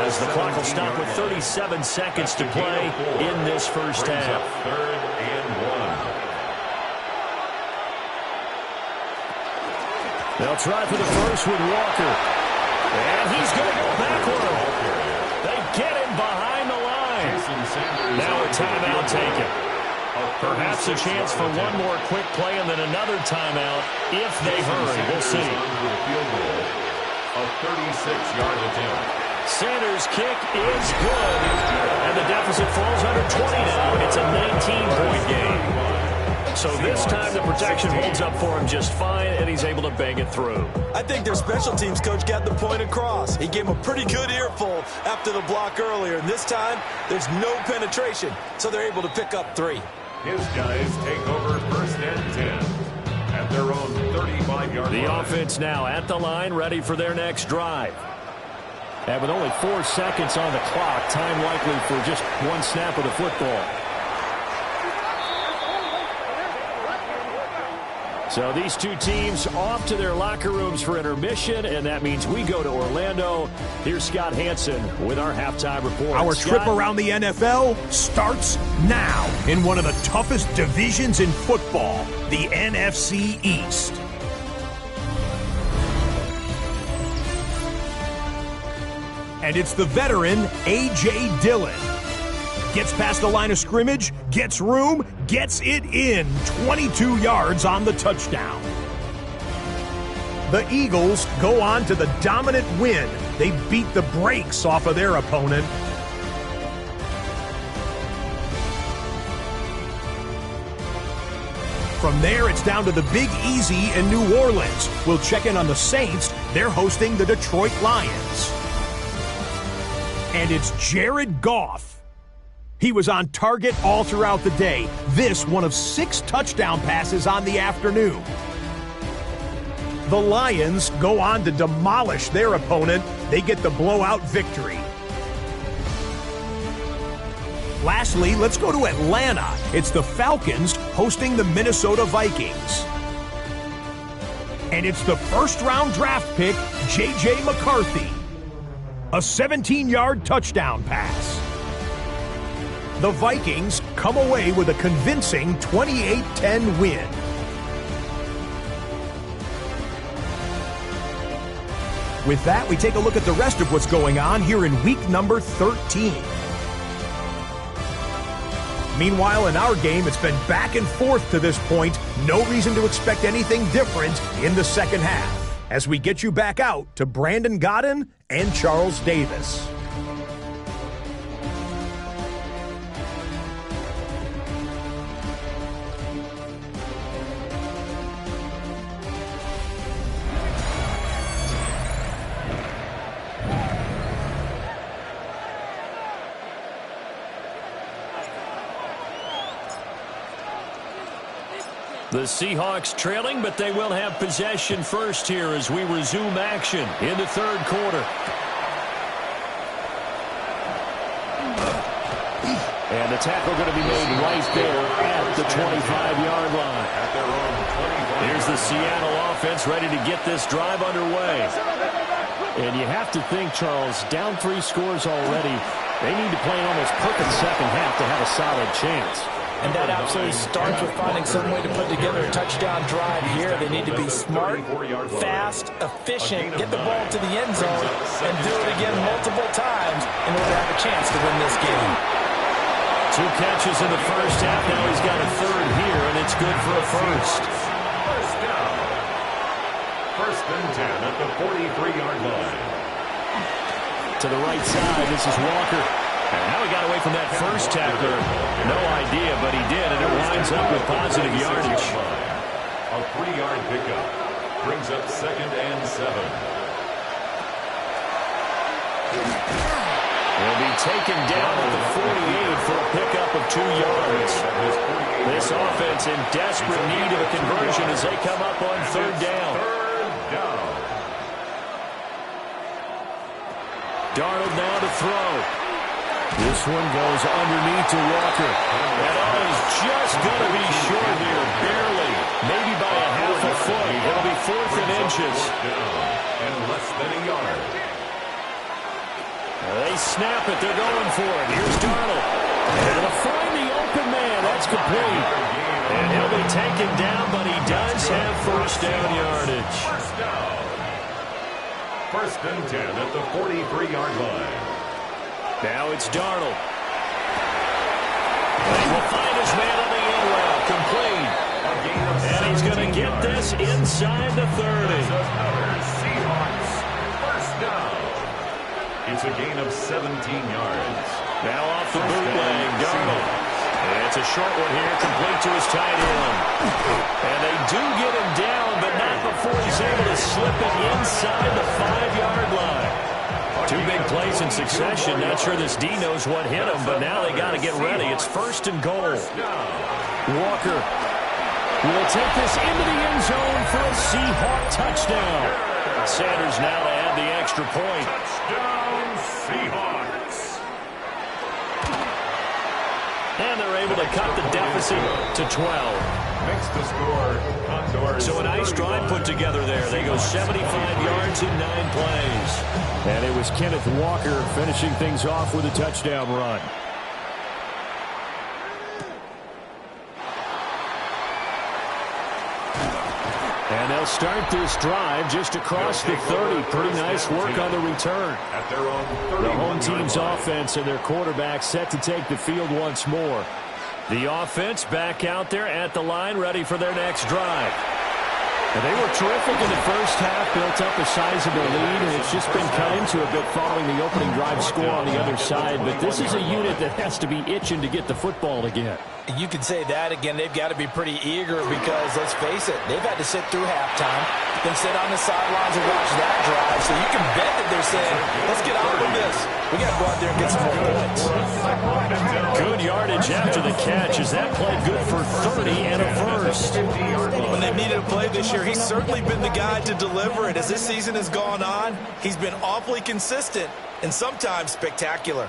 S2: as the clock will stop with 37 seconds to play in this first half.
S4: Third and 1.
S2: They'll try for the first with Walker. And he's going to go backward. They get him behind the line. Now a timeout taken. Perhaps a chance for one more quick play and then another timeout if they hurry. We'll see.
S4: A 36-yard attempt.
S2: Sanders' kick is good. And the deficit falls under 20 now. It's a 19-point game. So this time the protection holds up for him just fine, and he's able to bang it through.
S3: I think their special teams coach got the point across. He gave him a pretty good earful after the block earlier. And this time, there's no penetration, so they're able to pick up 3.
S4: His guys take over first and 10 at their own 35-yard line.
S2: The offense now at the line, ready for their next drive. And with only 4 seconds on the clock, time likely for just one snap of the football. So these two teams off to their locker rooms for intermission, and that means we go to Orlando. Here's Scott Hanson with our halftime report.
S1: Our
S2: Scott?
S1: trip around the NFL starts now in one of the toughest divisions in football, the NFC East. And it's the veteran A.J. Dillon. Gets past the line of scrimmage, gets room, gets it in. 22 yards on the touchdown. The Eagles go on to the dominant win. They beat the brakes off of their opponent. From there, it's down to the Big Easy in New Orleans. We'll check in on the Saints. They're hosting the Detroit Lions. And it's Jared Goff. He was on target all throughout the day. This one of 6 touchdown passes on the afternoon. The Lions go on to demolish their opponent. They get the blowout victory. Lastly, let's go to Atlanta. It's the Falcons hosting the Minnesota Vikings. And it's the first-round draft pick, J.J. McCarthy. A 17-yard touchdown pass. The Vikings come away with a convincing 28-10 win. With that, we take a look at the rest of what's going on here in week number 13. Meanwhile, in our game, it's been back and forth to this point. No reason to expect anything different in the second half, as we get you back out to Brandon Godden and Charles Davis.
S2: The Seahawks trailing, but they will have possession first here as we resume action in the third quarter. And the tackle going to be made right there at the 25-yard line. Here's the Seattle offense ready to get this drive underway. And you have to think, Charles, down 3 scores already. They need to play an almost perfect second half to have a solid chance.
S3: And that absolutely starts with finding some way to put together a touchdown drive here. They need to be smart, fast, efficient, get the ball to the end zone, and do it again multiple times in order to have a chance to win this game.
S2: 2 catches in the first half. Now he's got a third here, and it's good for a first.
S4: First down. First and 10 at the 43-yard line.
S2: To the right side, this is Walker. And how he got away from that first tackler, no idea, but he did, and it winds up with positive yardage.
S4: A 3-yard pickup brings up 2nd and 7.
S2: He'll be taken down at the 48 for a pickup of 2 yards. This offense in desperate need of a conversion as they come up on 3rd down. Darnold now to throw. This one goes underneath to Walker. And is just going to be short here, barely. Maybe by a half a foot. It'll be 4th and inches.
S4: And less than a yard.
S2: They snap it. They're going for it. Here's Darnold. And to find the open man. That's complete. And he'll be taken down, but he does have 1st down yardage.
S4: 1st and 10 at the 43-yard line.
S2: Now it's Darnold. He will find his man on the end route. Complete. And he's going to get this inside the 30.
S4: Seahawks. 1st down. It's a gain of 17 yards.
S2: Now off the bootleg, Darnold. And it's a short one here, complete to his tight end. And they do get him down, but not before he's able to slip it inside the 5-yard line. 2 big plays in succession. Not sure this D knows what hit him, but now they got to get ready. It's 1st and goal. Walker will take this into the end zone for a Seahawk touchdown. Sanders now to add the extra point.
S4: Touchdown, Seahawks.
S2: And they're able to cut the deficit to 12.
S4: Makes the score. Condors.
S2: So a nice drive put together there. They go 75 yards in 9 plays. And it was Kenneth Walker finishing things off with a touchdown run. And they'll start this drive just across the 30. Pretty nice work on the return.
S4: At their own 31.
S2: The home team's offense and their quarterback set to take the field once more. The offense back out there at the line, ready for their next drive. And they were terrific in the first half, built up a sizable lead, and it's just been cut into a bit following the opening drive score on the other side. But this is a unit that has to be itching to get the football again.
S3: You could say that again. They've got to be pretty eager because, let's face it, they've had to sit through halftime, then sit on the sidelines and watch that drive. So you can bet that they're saying, let's get on with this. We got to go out there and get some more points.
S2: Good yardage after the catch as that play good for 30 and a first.
S3: When they've needed a play this year, he's certainly been the guy to deliver it. As this season has gone on, he's been awfully consistent and sometimes spectacular.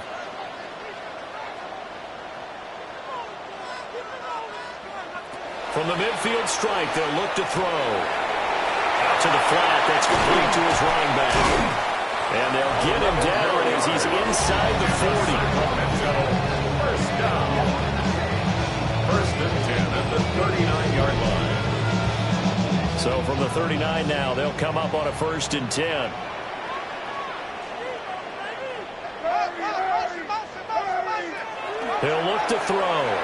S2: From the midfield strike, they'll look to throw. Out to the flat, that's complete to his running back. And they'll get him down as he's inside the 40.
S4: First down. 1st and 10 at the 39-yard line.
S2: So from the 39 now, they'll come up on a 1st and 10. They'll look to throw.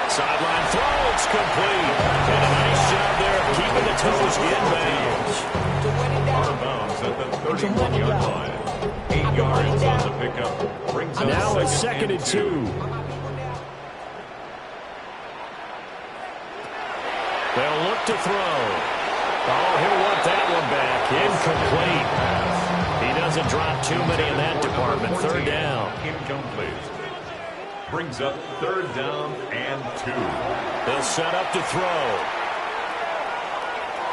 S2: Sideline throw, it's complete. And a nice job there of keeping the toes in bounds.
S4: Out of bounds at the 31-yard line. 8 yards on the pickup. Brings up
S2: Now a 2nd and 2. They'll look to throw. Oh, he'll want that one back. Incomplete. He doesn't drop too many in that department. 3rd down.
S4: Incomplete. Brings up 3rd down and 2.
S2: They'll set up to throw.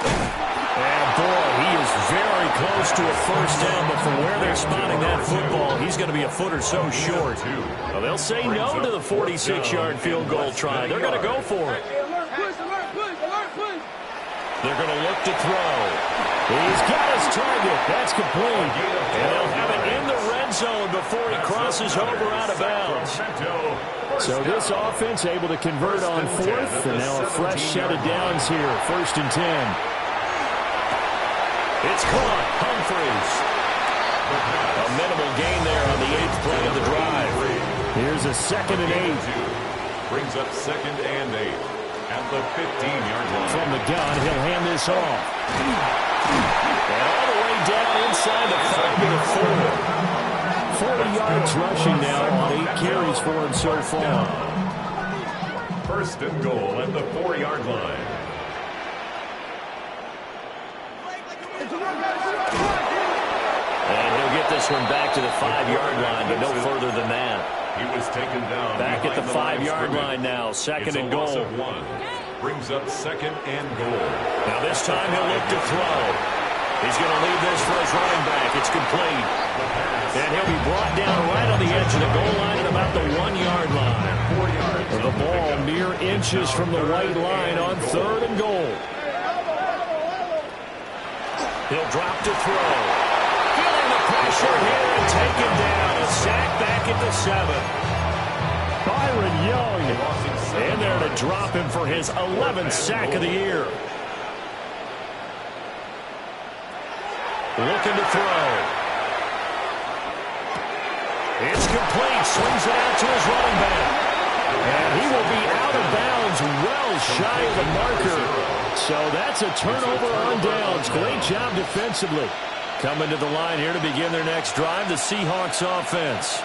S2: And boy, he is very close to a 1st down, but from where they're spotting that football, he's going to be a foot or so short. Well, they'll say no to the 46-yard field goal try. They're going to go for it. They're going to look to throw. He's got his target. That's complete. And they'll have it in the red zone before he crosses over out of bounds. So this offense able to convert on 4th, and now a fresh set of downs here. 1st and 10. It's caught. Humphries. A minimal gain there on the 8th play of the drive. Here's a 2nd and 8.
S4: Brings up 2nd and 8 at the 15-yard line.
S2: From the gun, he'll hand this off. And all the way down inside the 5 to the 4. 40 yards yards rushing now on 8 carries for him so far.
S4: First and goal at the 4-yard line.
S2: And he'll get this one back to the 5-yard line, but no further than that.
S4: He was taken down.
S2: Back at the 5-yard line now, second and goal.
S4: Brings up second and goal.
S2: Now this time he'll look to throw. He's going to leave this for his running back. It's complete. And he'll be brought down right on the edge of the goal line at about the 1-yard line. The ball mere inches from the white line on third and goal. He'll drop to throw. Feeling the pressure here and taken down. A sack back at the 7. Byron Young in there to drop him for his 11th sack of the year. Looking to throw. It's complete. Swings it out to his running back. And he will be out of bounds well shy of the marker. So that's a turnover on downs. Great job defensively. Coming to the line here to begin their next drive, the Seahawks offense.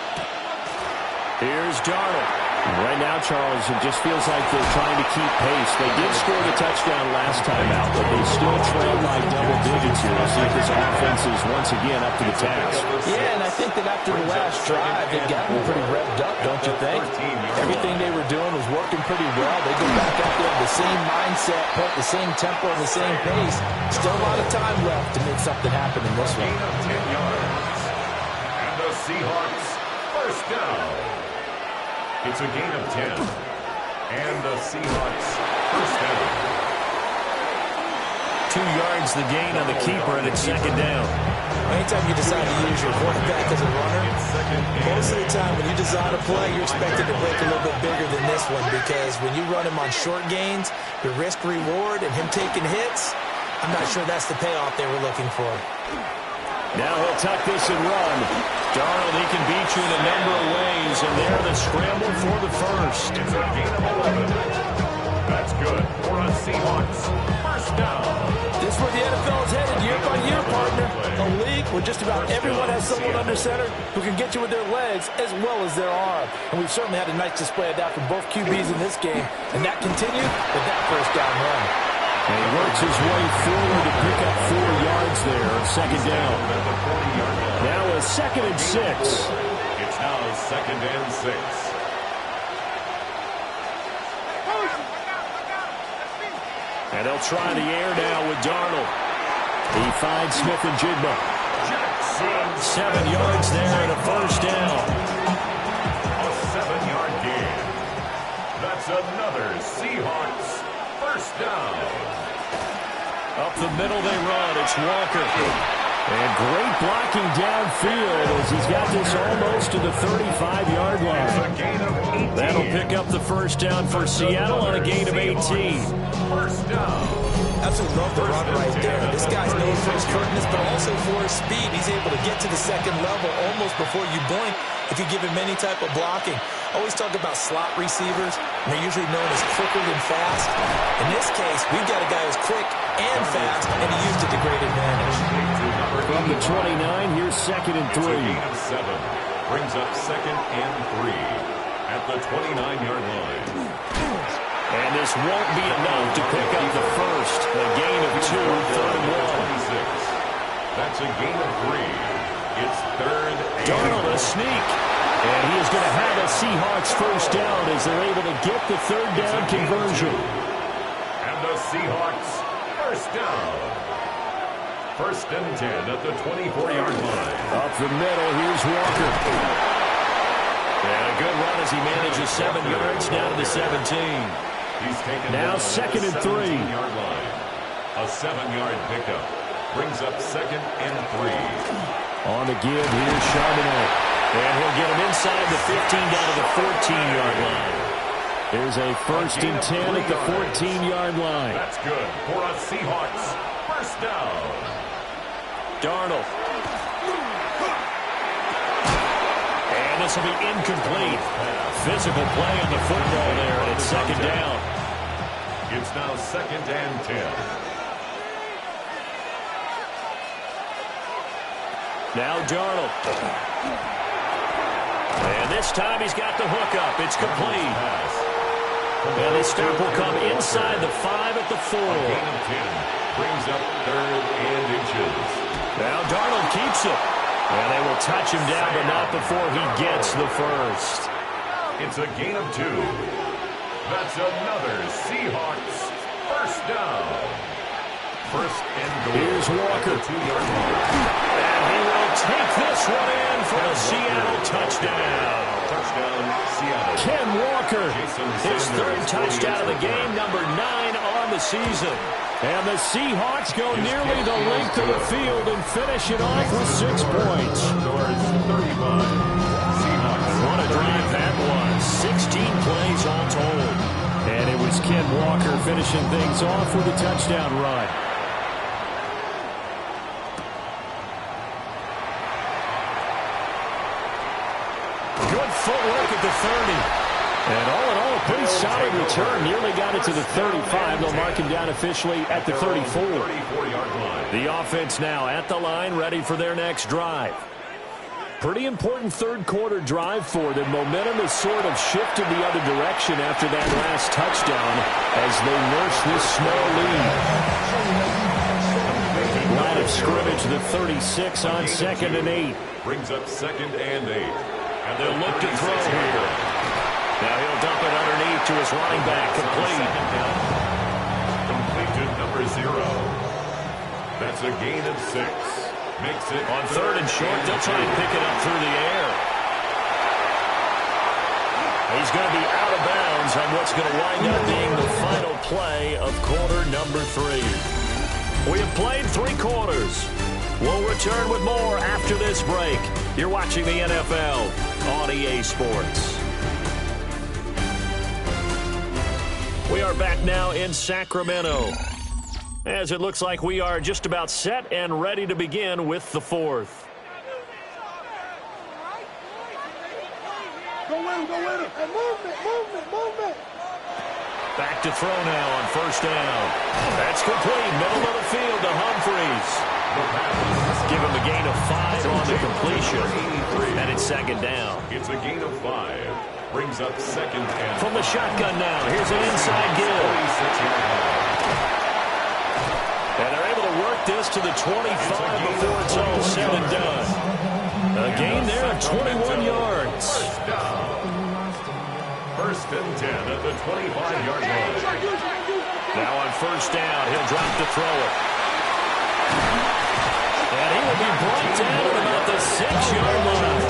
S2: Here's Darnold. Right now, Charles, it just feels like they're trying to keep pace. They did score the touchdown last time out, but they still trail by double digits here. We'll see if this offense is once again up to the task.
S3: Yeah, and I think that after the last drive, they've gotten pretty revved up, don't you think? Everything they were doing was working pretty well. They go back out there with the same mindset, put the same tempo, and the same pace. Still a lot of time left to make something happen in this one.
S4: 10 yards. And the Seahawks first down. It's a gain of 10. And the Seahawks first down.
S2: 2 yards the gain on the keeper, and it's second down.
S3: Anytime you decide to use your quarterback as a runner, most of the time when you design a play, you're expected to break a little bit bigger than this one, because when you run him on short gains, the risk-reward and him taking hits, I'm not sure that's the payoff they were looking for.
S2: Now he'll tuck this and run. Darnold, he can beat you in a number of ways, and there the scramble for the first.
S4: It's a gain of 11. That's good for a Seahawks first down.
S3: This is where the NFL is headed year by year, partner. A league where just about everyone has someone under center who can get you with their legs as well as their arm. And we've certainly had a nice display of that from both QBs in this game, and that continued with that first down run.
S2: And he works his way forward to pick up 4 yards there on second down. Now a second and 6.
S4: It's now second and 6.
S2: And they'll try the air now with Darnold. He finds Smith and Jigba. 7 yards there and a first down.
S4: A 7-yard gain. That's another Seahawks first down.
S2: Up the middle they run. It's Walker. And great blocking downfield as he's got this almost to the 35-yard line. That'll pick up the first down for Seattle on a gain of 18.
S4: First down.
S3: Absolutely love the run right there. This guy's known for his quickness, but also for his speed. He's able to get to the second level almost before you blink if you give him any type of blocking. Always talk about slot receivers, and they're usually known as quicker than fast. In this case, we've got a guy who's quick and fast, and he used it to great advantage.
S2: From the 29, here's second and 3.
S4: It's a gain of 7. Brings up second and 3 at the 29-yard line.
S2: And this won't be enough to pick up the first. A gain of 2, third and 1.
S4: That's a gain of 3. It's third and
S2: Darnold a sneak. And he is going to have a Seahawks first down as they're able to get the third down conversion.
S4: And the Seahawks first down. First and 10 at the 24-yard line.
S2: Up the middle, here's Walker. And a good run as he manages 7 yards down to the 17.
S4: He's taken
S2: now second and 3.
S4: 17-yard line. A 7-yard pickup. Brings up second and 3.
S2: On the give, here's Charbonnet. And he'll get him inside the 15 down to the 14-yard line. There's a first and 10 at the 14-yard line.
S4: That's good for a Seahawks first down.
S2: Darnold. And this will be incomplete. Physical play on the football there, and it's second down.
S4: It's now second and 10.
S2: Now Darnold. And this time he's got the hook up. It's complete. And the stop will come inside the 5 at the 4.
S4: A gain of 10 brings up 3rd and inches.
S2: Now Darnold keeps it. And they will touch him down, but not before he gets the first.
S4: It's a gain of 2. That's another Seahawks first down. First and goal.
S2: Here's Walker.
S4: 2-yard line.
S2: And he will take this one in for a Seattle touchdown.
S4: Touchdown, Seattle.
S2: Ken Walker, his third touchdown of the game, number 9 on the season. And the Seahawks go nearly the length of the field and finish it off with 6 points.
S4: Scores 35. Seahawks.
S2: What a drive that was. 16 plays all told. And it was Ken Walker finishing things off with a touchdown run. Good footwork at the 30. And all in all, a pretty solid return. Nearly got it to the 35. They'll mark him down officially at the 34.
S4: 34-yard line.
S2: The offense now at the line, ready for their next drive. Pretty important third quarter drive for them. Momentum has sort of shifted the other direction after that last touchdown as they nurse this small lead. Line of scrimmage, the 36 on 2nd and 8.
S4: Brings up 2nd and 8.
S2: And they'll look to throw here. Now he'll dump it underneath to his running back. Complete.
S4: Complete to number 0. That's a gain of 6. Makes it
S2: On 3rd and short, they'll try and pick it up through the air. He's going to be out of bounds on what's going to wind up being the final play of quarter number 3. We have played 3 quarters. We'll return with more after this break. You're watching the NFL on EA Sports. We are back now in Sacramento, as it looks like we are just about set and ready to begin with the 4th.
S5: Go with him. And movement.
S2: Back to throw now on 1st down. That's complete. Middle of the field to Humphreys. Give him a gain of 5 on the completion. And it's 2nd down.
S4: It's a gain of 5. Brings up 2nd and
S2: From the shotgun now. Here's an inside give.
S4: 46-yard line.
S2: And they're able to work this to the 25 before it's all said and done. A gain there of 21 yards.
S4: First down. 1st and 10 at the 25-yard line.
S2: Now on 1st down, he'll drop to throw it. And he will be brought down at about the 6-yard line.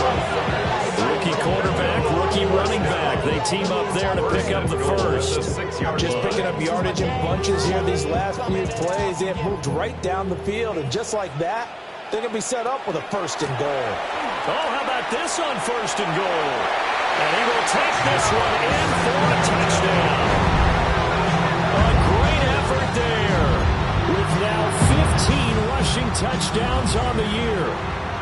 S2: Rookie quarterback, rookie running back. They team up there to pick up the first.
S3: Just picking up yardage in bunches here these last few plays. They have moved right down the field, and just like that, they're going to be set up with a 1st and goal.
S2: Oh, how about this on 1st and goal? And he will take this one in for a touchdown. A great effort there, with now 15 rushing touchdowns on the year.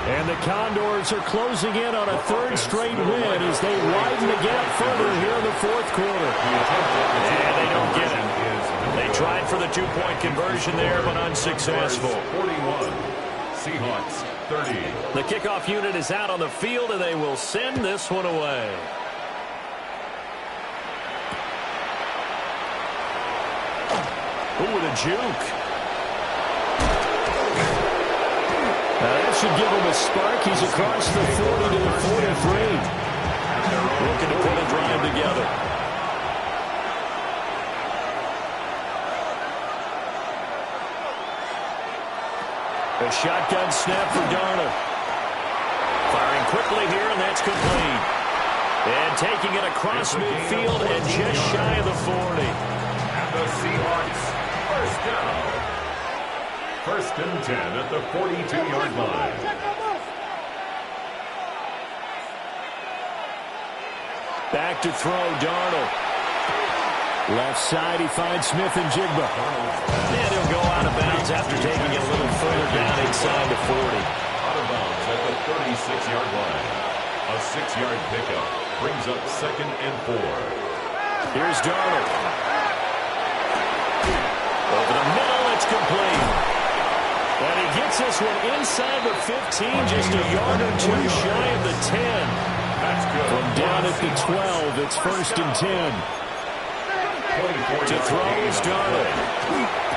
S2: And the Condors are closing in on a 3rd straight win as they widen the gap further here in the 4th quarter. And they don't get it. They tried for the 2-point conversion there, but unsuccessful.
S4: 41. Seahawks 30.
S2: The kickoff unit is out on the field, and they will send this one away. Ooh, with a juke. That should give him a spark. He's across the 40 to the 43. Looking to put a drive together. A shotgun snap for Darnold. Firing quickly here, and that's complete. And taking it across midfield and just shy of the 40.
S4: And the Seahawks first down. 1st and 10 at the 42-yard line.
S2: Back to throw, Darnold. Left side, he finds Smith and Jigba. And he'll go out of bounds after taking it a little further down inside the 40.
S4: Out of bounds at the 36-yard line. A 6-yard pickup brings up 2nd and 4.
S2: Here's Darnold. Over the middle, it's complete. And he gets this one inside the 15, just a yard or 2 shy of the 10. From down at the 12, it's 1st and 10. To throw is Darnold.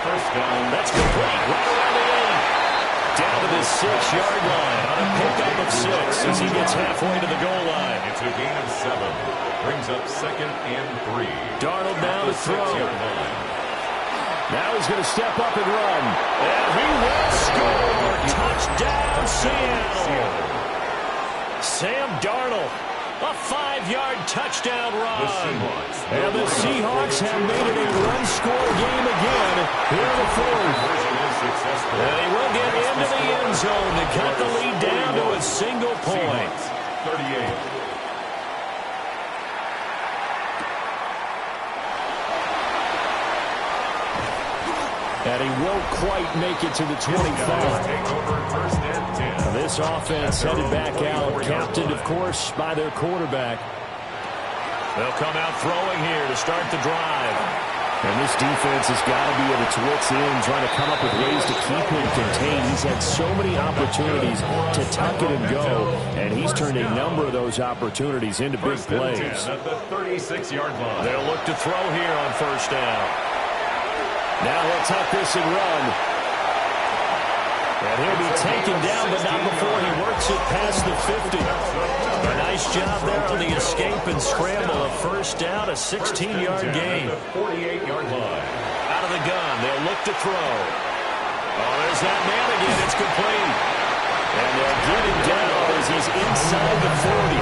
S4: First down.
S2: That's complete. Right around the 8. Down to the 6-yard line on a pickup of 6 as he gets halfway to the goal line.
S4: It's a gain of 7. Brings up 2nd and 3.
S2: Darnold now to throw.
S4: 6-yard line.
S2: Now he's going to step up and run. And he will score. Touchdown, Seattle. Sam Darnold. A 5-yard touchdown run. And the Seahawks have made it a run-score game again here in the 4th. And he will get into the end zone to cut the lead down to a single point.
S4: 38.
S2: And he won't quite make it to the 25. This offense headed back out, captained, of course, by their quarterback. They'll come out throwing here to start the drive. And this defense has got to be at its wits' end, trying to come up with ways to keep him contained. He's had so many opportunities to tuck it and go, and he's turned a number of those opportunities into big plays.
S4: At the 36-yard line.
S2: They'll look to throw here on 1st down. Now he'll tuck this and run. And he'll be taken down, but not before he works it past the 50. A nice job there on the escape and scramble. A 1st down, a 16-yard gain.
S4: 48-yard line.
S2: Out of the gun, they'll look to throw. Oh, there's that man again. It's complete. And they'll get him down as he's inside the 40.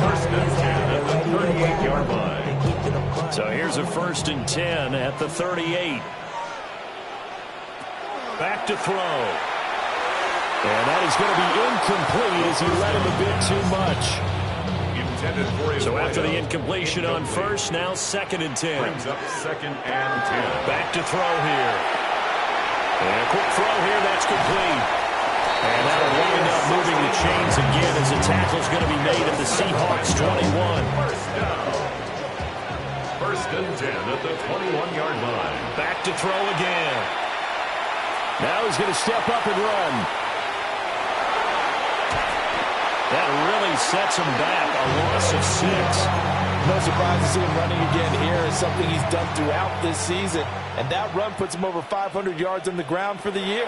S4: First and 10 at the 38-yard line.
S2: So here's a 1st and 10 at the 38. Back to throw. And that is going to be incomplete as he led him a bit too much. So after the incompletion on 1st, now 2nd and 10.
S4: Brings up 2nd and 10.
S2: Back to throw here. And a quick throw here, that's complete. And that'll wind up moving the chains again as the tackle's going to be made at the Seahawks 21.
S4: First and 10 at the 21-yard line.
S2: Back to throw again. Now he's going to step up and run. That really sets him back. A loss of 6.
S3: No surprise to see him running again here. It's something he's done throughout this season. And that run puts him over 500 yards on the ground for the year.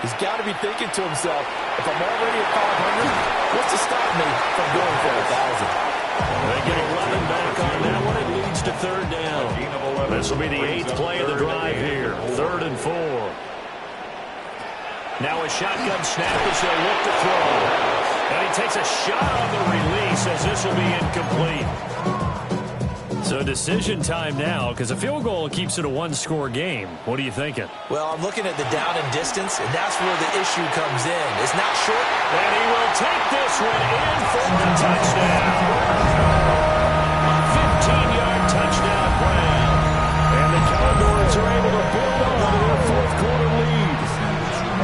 S3: He's got to be thinking to himself, if I'm already at 500, what's to stop me from going for 1,000?
S2: They get 11 back on that one. It leads to 3rd down. This will be the 8th play of the drive here. 3rd and 4. Now a shotgun snap as they look to throw. And he takes a shot on the release as this will be incomplete. So decision time now, because a field goal keeps it a 1-score game. What are you thinking?
S3: Well, I'm looking at the down and distance, and that's where the issue comes in. It's not short.
S2: And he will take this one in for the touchdown. A 15-yard touchdown grab. And the Cowboys are able to build on to their 4th quarter lead.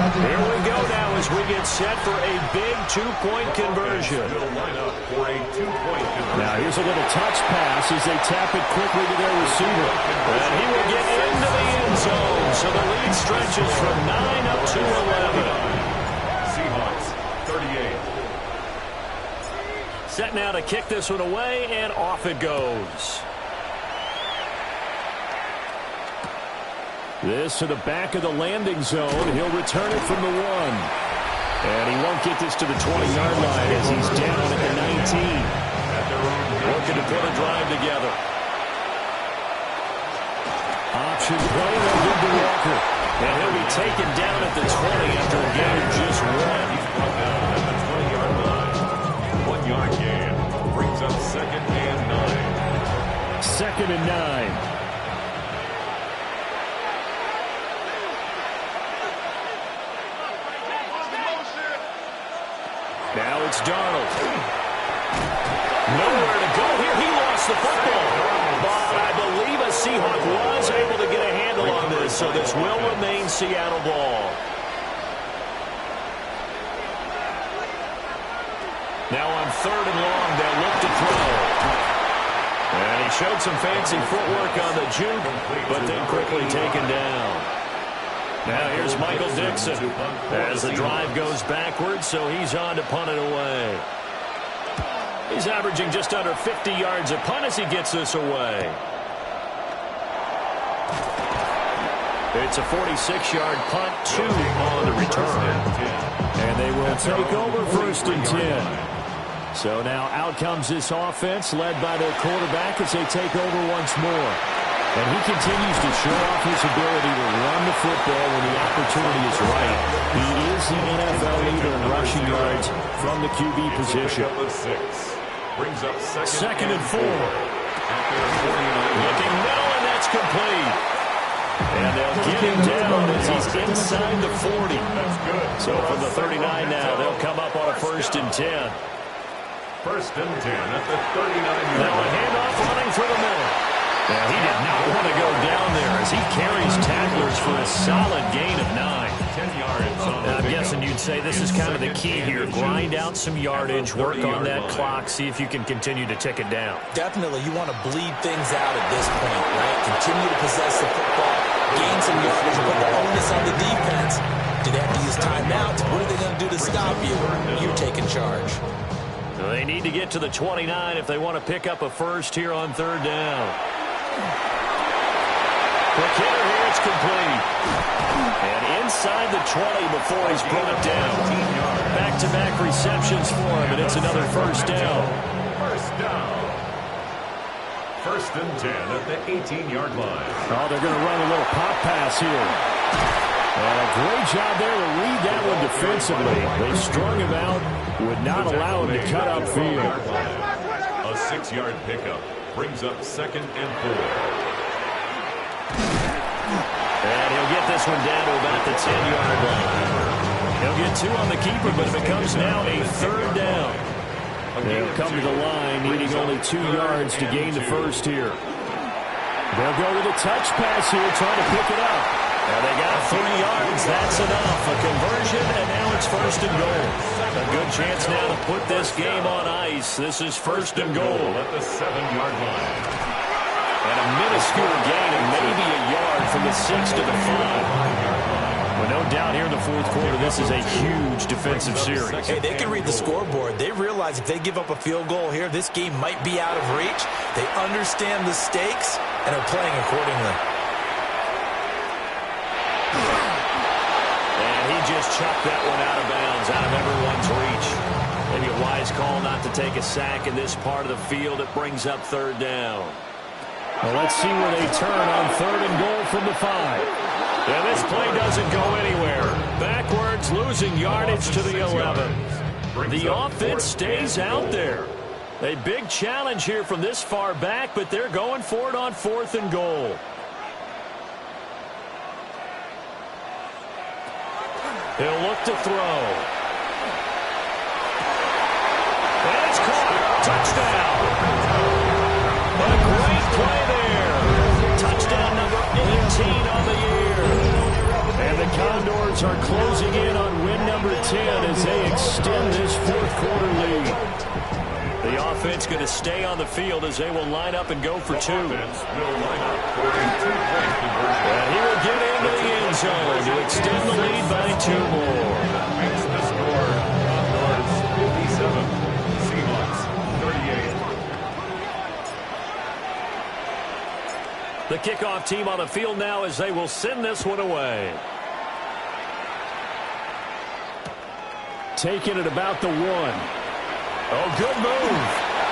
S2: Here we go now as we get set for a big 2-point conversion. Now here's a little touch pass as they tap it quickly to their receiver. And he will get into the end zone. So the lead stretches from 9 up to 11.
S4: Seahawks, 38.
S2: Set now to kick this one away, and off it goes. This to the back of the landing zone. He'll return it from the 1. And he won't get this to the 20-yard line as he's down at the 19. Looking to put a drive together. Option play, they'll give to Walker. And he'll be taken down at the 20 after a gain of just 1.
S4: He's brought down at the 20-yard line. 1-yard gain. Brings up 2nd and 9.
S2: 2nd and 9. Now it's Darnold. Nowhere to go here. He lost the football. But I believe a Seahawk was able to get a handle on this, so this will remain Seattle ball. Now on 3rd and long, they'll look to throw. And he showed some fancy footwork on the juke, but then quickly taken down. Now here's Michael Dixon as the drive goes backwards, so he's on to punt it away. He's averaging just under 50 yards a punt as he gets this away. It's a 46-yard punt, 2 on the return. And they will take over 1st and 10. So now out comes this offense led by their quarterback as they take over once more. And he continues to show off his ability to run the football when the opportunity is right. He is the NFL leader in rushing yards from the QB position. Second and 4. Looking middle, and that's complete. And they'll get him down as he's inside the 40. So from the 39 now, they'll come up on a 1st and 10.
S4: 1st and 10 at the 39-yard line.
S2: Now a handoff running for the middle. Now he did not want to go down there as he carries tacklers for a solid gain of 9.
S4: 10 yards on the
S2: I'm guessing you'd say this is kind of the key here. Grind out some yardage, work on that clock, see if you can continue to tick it down.
S3: Definitely, you want to bleed things out at this point, right? Continue to possess the football, gain some yardage, put the onus on the defense. Do they have to use timeouts? What are they going to do to stop you? You're taking charge.
S2: They need to get to the 29 if they want to pick up a first here on 3rd down. The kicker here, it's complete. And inside the 20 before he's brought down. Back-to-back receptions for him, and it's another 1st down.
S4: 1st down. 1st and 10 at the 18-yard line.
S2: Oh, they're going to run a little pop pass here. And a great job there to read that one defensively. They strung him out, would not allow him to cut upfield.
S4: A 6-yard pickup brings up 2nd and 4.
S2: And he'll get this one down to about the 10-yard line. He'll get 2 on the keeper, but it becomes now a 3rd down. They'll come to the line, needing only 2 yards to gain the first here. They'll go with a touch pass here, trying to pick it up. And they got 3 yards. That's enough. A conversion, and now it's 1st and goal. A good chance now to put this game on ice. This is 1st and goal
S4: at the 7-yard line.
S2: And a minuscule gain of maybe a yard from the 6 to the 5. Well, no doubt here in the 4th quarter, this is a huge defensive series.
S3: Hey, they can read the scoreboard. They realize if they give up a field goal here, this game might be out of reach. They understand the stakes and are playing accordingly.
S2: And he just chucked that one out of bounds, out of everyone's reach. Maybe a wise call not to take a sack in this part of the field. It brings up 3rd down. Well, let's see where they turn on 3rd and goal from the 5. Yeah, this play doesn't go anywhere. Backwards, losing yardage to the 11. The offense stays out there. A big challenge here from this far back, but they're going for it on 4th and goal. He'll look to throw. And it's caught. Touchdown. A great play there. Touchdown number 18 on the year. And the Condors are closing in on win number 10 as they extend this 4th quarter lead. The offense going to stay on the field as they will line up and go for 2. And he will get into the end zone to extend the lead by 2 more.
S4: Makes the score. Condors 57, Seahawks 38.
S2: The kickoff team on the field now as they will send this one away. Taking it about the 1. Oh, good move.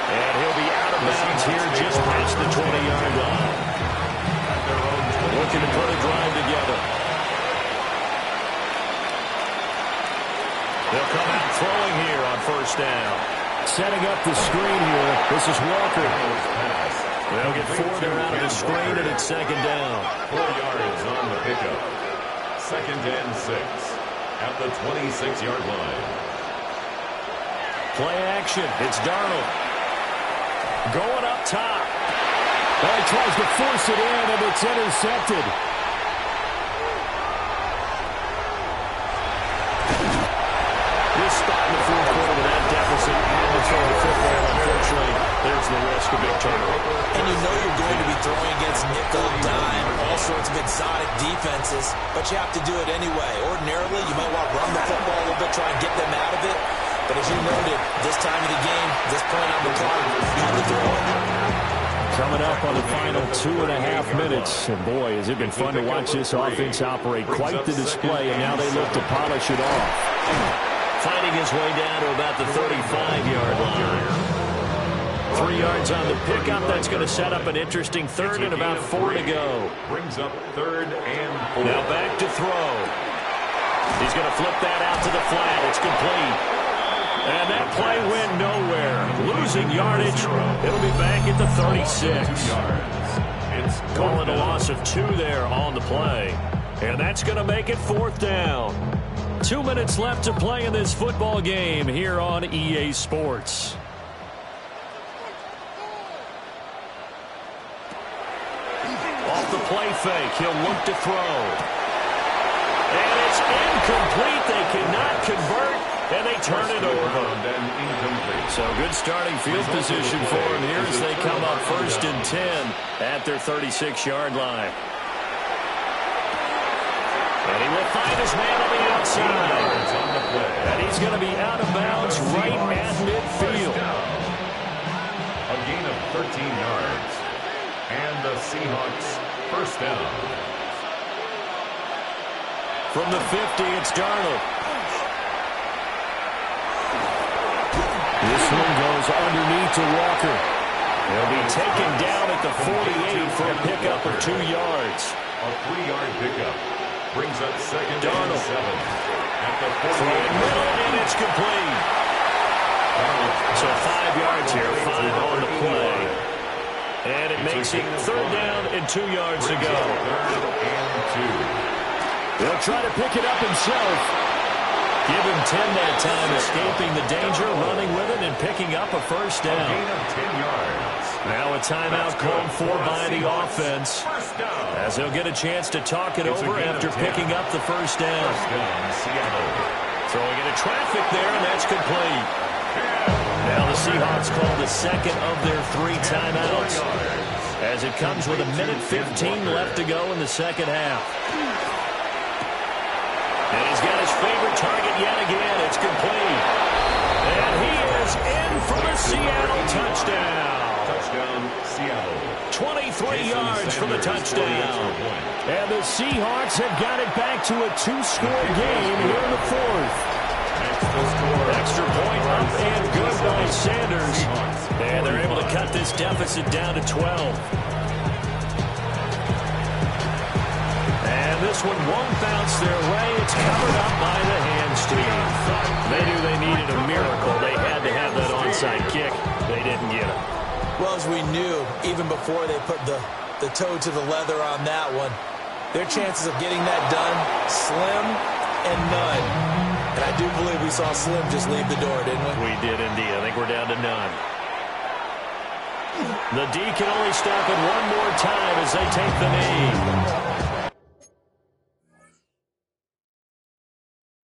S2: And he'll be out of bounds here just past the 20-yard line. Looking to put a drive together. They'll come out throwing here on 1st down. Setting up the screen here. This is Walker. They'll get 4 there out of the screen, and it's 2nd down.
S4: 4 yards on the pickup. 2nd and 6 at the 26-yard line.
S2: Play action. It's Darnold. Going up top. Well, he tries to force it in, and it's intercepted. This spot in the 4th quarter with that deficit and to throw the football, unfortunately, There's the risk of big turnover.
S3: And you know you're going to be throwing against nickel, dime, all sorts of exotic defenses, but you have to do it anyway. Ordinarily, you might want to run the football a little bit, try and get them out of it. But as you noted, this time of the game, this point on the clock, you have to throw it.
S2: Coming up on the final 2.5 minutes. And boy, has it been fun to watch this offense operate. Quite the display, and now they look to polish it off. Finding his way down to about the 35-yard line. 3 yards on the pickup. That's going to set up an interesting third and about 4 to go.
S4: Brings up 3rd and 4.
S2: Now back to throw. He's going to flip that out to the flat. It's complete. And that play went nowhere. Losing yardage. It'll be back at the 36. It's calling a loss of 2 there on the play. And that's going to make it 4th down. 2 minutes left to play in this football game here on EA Sports. Off the play fake, he'll look to throw. And it's incomplete. They cannot convert. And they turn it over. So good starting field position for him here as they come up 1st and 10 at their 36-yard line. And he will find his man on the outside. And he's going to be out of bounds right at midfield.
S4: A gain of 13 yards. And the Seahawks first down.
S2: From the 50, it's Darnold. This one goes underneath to Walker. He'll be taken down at the 48 for a pickup of 2 yards.
S4: A 3-yard pickup brings up 2nd
S2: Darnold.
S4: and 7 at the 48.
S2: Throwing middle, and it's complete. So 5 yards here, 5 on the play. And it makes it 3rd down and 2 yards to go.
S4: 3rd and 2.
S2: He'll try to pick it up himself. Give him 10 that time, escaping the danger, running with it, and picking up a first down.
S4: A gain of 10 yards.
S2: Now a timeout called for by the offense, as he'll get a chance to talk it over after picking up the first down.
S4: First down, Seattle.
S2: Throwing into traffic there, and that's complete. Now the Seahawks call the second of their 3 timeouts, as it comes with 1:15 left to go in the second half. And he's got his favorite target yet again. It's complete. And he is in for the Seattle touchdown.
S4: Touchdown, Seattle.
S2: 23 yards for the touchdown. And the Seahawks have got it back to a 2-score game here in the 4th. Extra point up and good by Sanders. And they're able to cut this deficit down to 12. And this one won't bounce their way. It's covered up by the hands team. They knew they needed a miracle. They had to have that onside kick. They didn't get it.
S3: Well, as we knew, even before they put the toe to the leather on that one, their chances of getting that done, slim and none. And I do believe we saw Slim just leave the door, didn't we?
S2: We did indeed. I think we're down to none. The D can only stop it one more time as they take the knee.